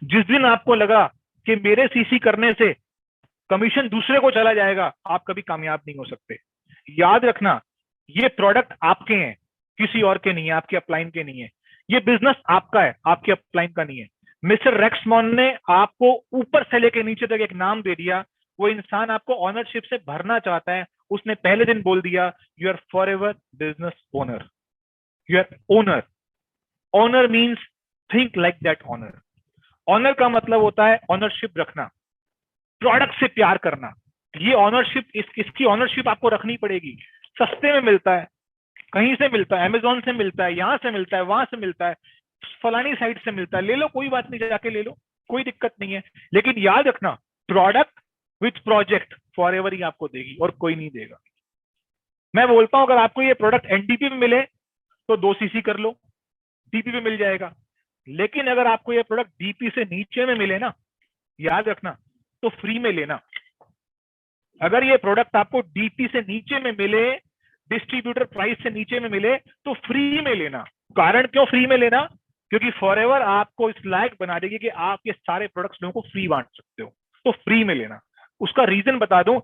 S1: जिस दिन आपको लगा कि मेरे सीसी करने से कमीशन दूसरे को चला जाएगा, आप कभी कामयाब नहीं हो सकते। याद रखना, ये प्रोडक्ट आपके हैं, किसी और के नहीं है, आपके अपलाइन के नहीं है। ये बिजनेस आपका है, आपके अपलाइन का नहीं है। मिस्टर रेक्समॉन ने आपको ऊपर से लेके नीचे तक एक नाम दे दिया। वो इंसान आपको ऑनरशिप से भरना चाहता है। उसने पहले दिन बोल दिया, you are forever business owner, you are owner. Owner means think like that owner. Owner का मतलब होता है ऑनरशिप रखना, प्रोडक्ट से प्यार करना। ये ऑनरशिप, इसकी ऑनरशिप आपको रखनी पड़ेगी। सस्ते में मिलता है, कहीं से मिलता है, अमेजोन से मिलता है, यहां से मिलता है, वहां से मिलता है, फलानी साइट से मिलता है, ले लो, कोई बात नहीं, जाके ले लो, कोई दिक्कत नहीं है। लेकिन याद रखना, product with project for ever he आपको देगी, और कोई नहीं देगा। मैं बोलता हूं, अगर आपको ये प्रोडक्ट एनडीपी में मिले तो 2 सीसी कर लो, डीपी पे मिल जाएगा। लेकिन अगर आपको ये प्रोडक्ट डीपी से नीचे में मिले ना, याद रखना, तो फ्री में लेना। अगर ये प्रोडक्ट आपको डीपी से नीचे में मिले, डिस्ट्रीब्यूटर प्राइस से नीचे में मिले, तो फ्री में लेना। कारण क्यों फ्री में लेना? क्योंकि फॉरएवर आपको इस लायक बना देगी कि आप ये सारे प्रोडक्ट्स लोगों को फ्री बांट सकते हो, तो फ्री में लेना। उसका रीजन बता दूं,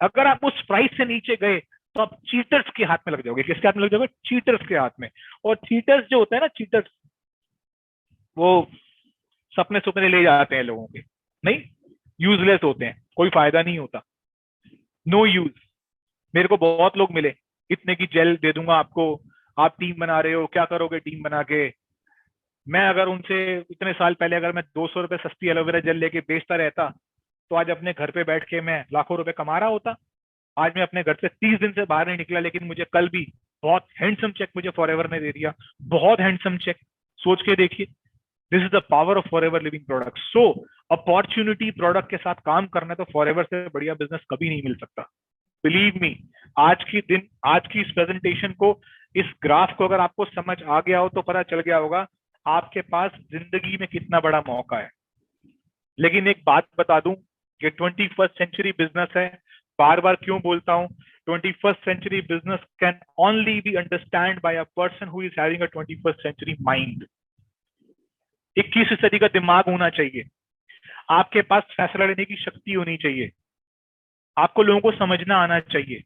S1: अगर आप उस प्राइस से नीचे गए तो आप चीटर्स के हाथ में लग जाओगे। किसके हाथ में लग जाओगे? चीटर्स के हाथ में। और चीटर्स जो होता है ना, चीटर्स, वो सपने सुपने ले जाते हैं लोगों के। नहीं, यूजलेस होते हैं, कोई फायदा नहीं होता, नो यूज। मेरे को बहुत लोग मिले, इतने की जेल दे दूंगा आपको, आप टीम बना रहे हो, क्या करोगे टीम बना के। मैं अगर उनसे इतने साल पहले अगर मैं 200 रुपए सस्ती एलोवेरा जेल लेके बेचता रहता, तो आज अपने घर पे बैठ के मैं लाखों रुपए कमा रहा होता। आज मैं अपने घर से 30 दिन से बाहर नहीं निकला, लेकिन मुझे कल भी बहुत हैंडसम चेक मुझे फॉरएवर ने दे दिया, बहुत हैंडसम चेक। सोच के देखिए, this is the power of forever Living product. So opportunity product के साथ काम करना, तो फॉरएवर से बढ़िया बिजनेस कभी नहीं मिल सकता, बिलीव मी। आज की इस प्रेजेंटेशन को, इस ग्राफ को अगर आपको समझ आ गया हो तो पता चल गया होगा आपके पास जिंदगी में कितना बड़ा मौका है। लेकिन एक बात बता दूं, ये 21st सेंचुरी बिजनेस है। बार बार क्यों बोलता हूं, 21st century business can only be understand by a person who is having a 21st century mind. 21वीं सदी का दिमाग होना चाहिए, आपके पास फैसला लेने की शक्ति होनी चाहिए, आपको लोगों को समझना आना चाहिए,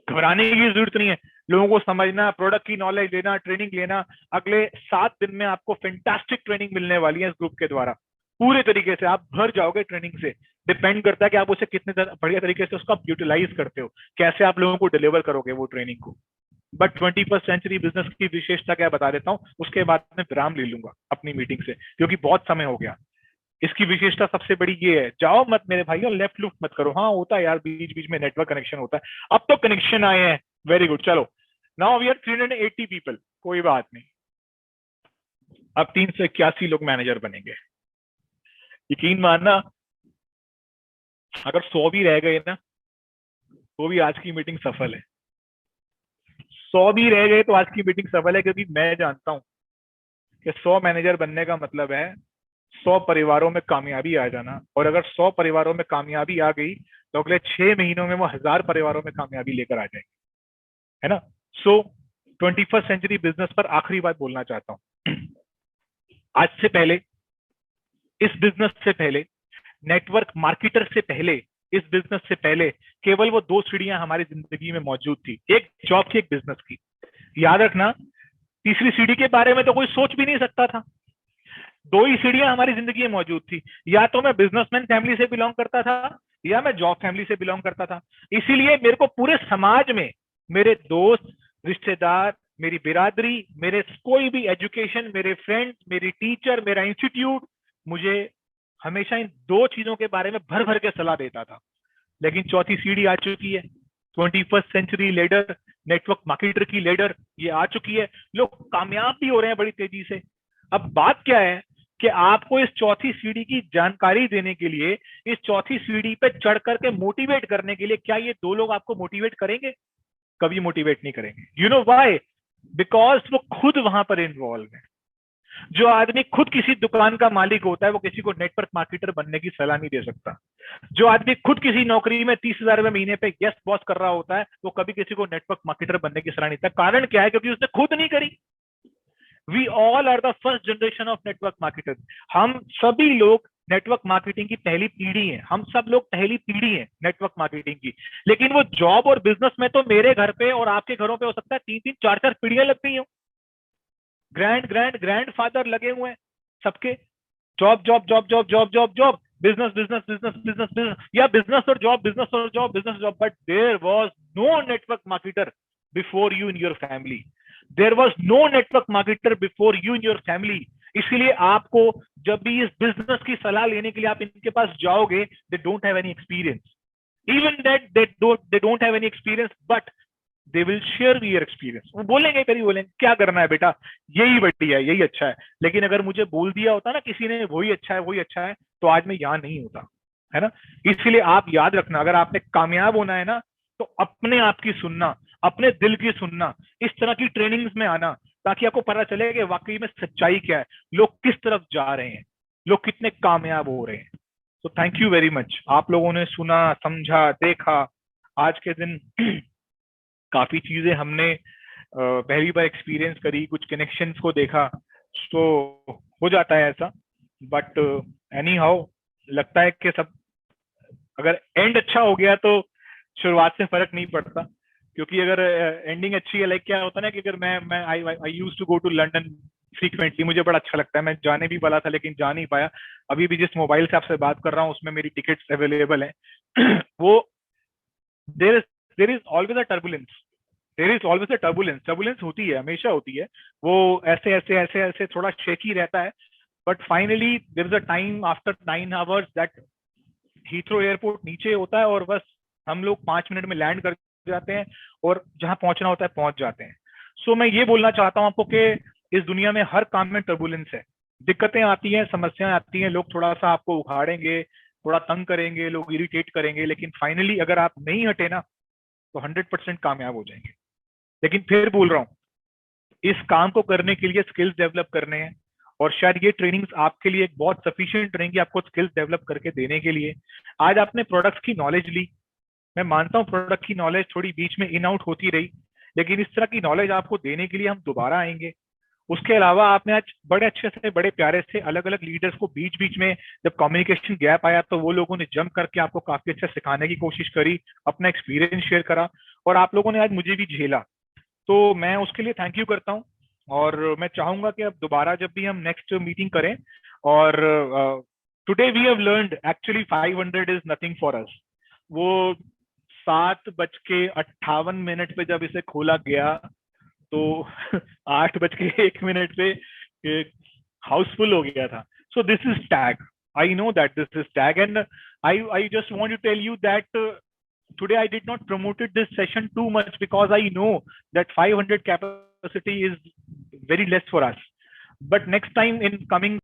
S1: घबराने की जरूरत नहीं है। लोगों को समझना, प्रोडक्ट की नॉलेज लेना, ट्रेनिंग लेना। अगले 7 दिन में आपको फैंटास्टिक ट्रेनिंग मिलने वाली है इस ग्रुप के द्वारा, पूरे तरीके से आप भर जाओगे ट्रेनिंग से। डिपेंड करता है कि आप उसे कितने बढ़िया तरीके से उसको आप यूटिलाइज करते हो, कैसे आप लोगों को डिलीवर करोगे वो ट्रेनिंग को। बट 21st सेंचुरी बिजनेस की विशेषता क्या बता देता हूँ, उसके बाद में विराम ले लूंगा अपनी मीटिंग से, क्योंकि बहुत समय हो गया। इसकी विशेषता सबसे बड़ी ये है, जाओ मत मेरे भाई और लेफ्ट लुफ्ट मत करो। हाँ होता है यार, बीच बीच में नेटवर्क कनेक्शन होता है, अब तो कनेक्शन आए हैं, वेरी गुड। चलो, नाउ वी आर 380 पीपल, कोई बात नहीं, अब 381 लोग मैनेजर बनेंगे। यकीन मानना, अगर 100 भी रह गए ना, तो भी आज की मीटिंग सफल है। 100 भी रह गए तो आज की मीटिंग सफल है, क्योंकि मैं जानता हूं कि 100 मैनेजर बनने का मतलब है 100 परिवारों में कामयाबी आ जाना। और अगर 100 परिवारों में कामयाबी आ गई, तो अगले 6 महीनों में वो 1000 परिवारों में कामयाबी लेकर आ जाएंगे, है ना। सो 21st सेंचुरी बिजनेस पर आखिरी बात बोलना चाहता हूं। आज से पहले, इस बिजनेस से पहले, नेटवर्क मार्केटर से पहले, इस बिजनेस से पहले केवल वो 2 सीढ़ियां हमारी जिंदगी में मौजूद थी, एक जॉब की, एक बिजनेस की। याद रखना, तीसरी सीढ़ी के बारे में तो कोई सोच भी नहीं सकता था। 2 ही सीढ़ियां हमारी जिंदगी में मौजूद थी, या तो मैं बिजनेसमैन फैमिली से बिलोंग करता था, या मैं जॉब फैमिली से बिलोंग करता था। इसीलिए मेरे को पूरे समाज में मेरे दोस्त, रिश्तेदार, मेरी बिरादरी, मेरे कोई भी एजुकेशन, मेरे फ्रेंड्स, मेरी टीचर, मेरा इंस्टीट्यूट, मुझे हमेशा इन 2 चीजों के बारे में भर भर के सलाह देता था। लेकिन चौथी सीढ़ी आ चुकी है, 21st century leader, network marketer की लीडर, ये आ चुकी है। लोग कामयाब भी हो रहे हैं बड़ी तेजी से। अब बात क्या है कि आपको इस चौथी सीढ़ी की जानकारी देने के लिए, इस चौथी सीढ़ी पे चढ़ करके मोटिवेट करने के लिए, क्या ये 2 लोग आपको मोटिवेट करेंगे? कभी मोटिवेट नहीं करेंगे। You know why? बिकॉज वो खुद वहां पर इन्वॉल्व है। जो आदमी खुद किसी दुकान का मालिक होता है, वो किसी को नेटवर्क मार्केटर बनने की सलाह नहीं दे सकता। जो आदमी खुद किसी नौकरी में 30,000 रुपए महीने पे गेस्ट बॉस कर रहा होता है, वो कभी किसी को नेटवर्क मार्केटर बनने की सलाह नहीं देता। कारण क्या है? क्योंकि उसने खुद नहीं करी। We all are the first generation of network marketer. हम सभी लोग नेटवर्क मार्केटिंग की पहली पीढ़ी है, हम सब लोग पहली पीढ़ी है नेटवर्क मार्केटिंग की। लेकिन वो जॉब और बिजनेस में तो मेरे घर पे और आपके घरों पे हो सकता है 3-3, 4-4 पीढ़ियां लग गई हो। ग्रैंड फादर लगे हुए हैं सबके, job job job job job job job, business business business business business, या बिजनेस और जॉब, बिजनेस और job, business job. But there was no network marketer before you in your family. There was no network marketer before you in your family. इसलिए आपको जब भी इस business की सलाह लेने के लिए आप इनके पास जाओगे, they don't have any experience, even that they don't have any experience, but they will share your experience. वो बोलेंगे, कभी बोलेंगे क्या करना है बेटा, यही बढ़िया है, यही अच्छा है। लेकिन अगर मुझे बोल दिया होता ना किसी ने, वही अच्छा है, वही अच्छा है, तो आज मैं यहां नहीं होता, है ना। इसलिए आप याद रखना, अगर आपने कामयाब होना है ना, तो अपने आप की सुनना, अपने दिल की सुनना, इस तरह की ट्रेनिंग्स में आना, ताकि आपको पता चले कि वाकई में सच्चाई क्या है, लोग किस तरफ जा रहे हैं, लोग कितने कामयाब हो रहे हैं। तो थैंक यू वेरी मच, आप लोगों ने सुना, समझा, देखा। आज के दिन काफी चीजें हमने पहली बार एक्सपीरियंस करी, कुछ कनेक्शंस को देखा, तो हो जाता है ऐसा। बट एनी हाउ, लगता है कि सब, अगर एंड अच्छा हो गया तो शुरुआत से फर्क नहीं पड़ता। क्योंकि अगर एंडिंग अच्छी है, लाइक क्या होता है ना, कि अगर मैं I used to go to London frequently, मुझे बड़ा अच्छा लगता है। मैं जाने भी वाला था लेकिन जा नहीं पाया। अभी भी जिस मोबाइल से आपसे बात कर रहा हूँ उसमें मेरी टिकट्स अवेलेबल हैं। वो there is there is always a turbulence, there is always a turbulence, turbulence होती है, हमेशा होती है। वो ऐसे ऐसे ऐसे ऐसे थोड़ा शेकी रहता है, but finally there is a time after 9 hours that Heathrow airport नीचे होता है और बस हम लोग 5 मिनट में लैंड कर जाते हैं और जहां पहुंचना होता है पहुंच जाते हैं। सो मैं ये बोलना चाहता हूं आपको कि इस दुनिया में हर काम में टर्बुलेंस है, दिक्कतें आती हैं, समस्याएं आती हैं, लोग थोड़ा सा आपको उखाड़ेंगे, थोड़ा तंग करेंगे, लोग इरिटेट करेंगे, लेकिन फाइनली अगर आप नहीं हटे ना तो 100% कामयाब हो जाएंगे। लेकिन फिर बोल रहा हूँ, इस काम को करने के लिए स्किल्स डेवलप करने हैं, और शायद ये ट्रेनिंग्स आपके लिए एक बहुत सफिशिएंट रहेंगी आपको स्किल्स डेवलप करके देने के लिए। आज आपने प्रोडक्ट्स की नॉलेज ली, मैं मानता हूँ प्रोडक्ट की नॉलेज थोड़ी बीच में इन आउट होती रही, लेकिन इस तरह की नॉलेज आपको देने के लिए हम दोबारा आएंगे। उसके अलावा आपने आज बड़े अच्छे से, बड़े प्यारे से अलग अलग लीडर्स को बीच बीच में जब कम्युनिकेशन गैप आया तो वो लोगों ने जंप करके आपको काफी अच्छा सिखाने की कोशिश करी, अपना एक्सपीरियंस शेयर करा, और आप लोगों ने आज मुझे भी झेला। तो मैं उसके लिए थैंक यू करता हूँ। और मैं चाहूंगा कि अब दोबारा जब भी हम नेक्स्ट मीटिंग करें, और today we have learned actually 500 is nothing for us. वो 7:58 पे जब इसे खोला गया तो 8:01 पे हाउसफुल हो गया था। So this is tag, I know that this is tag, and I just want to tell you that today I did not promoted this session too much because I know that 500 capacity is very less for us. But next time in coming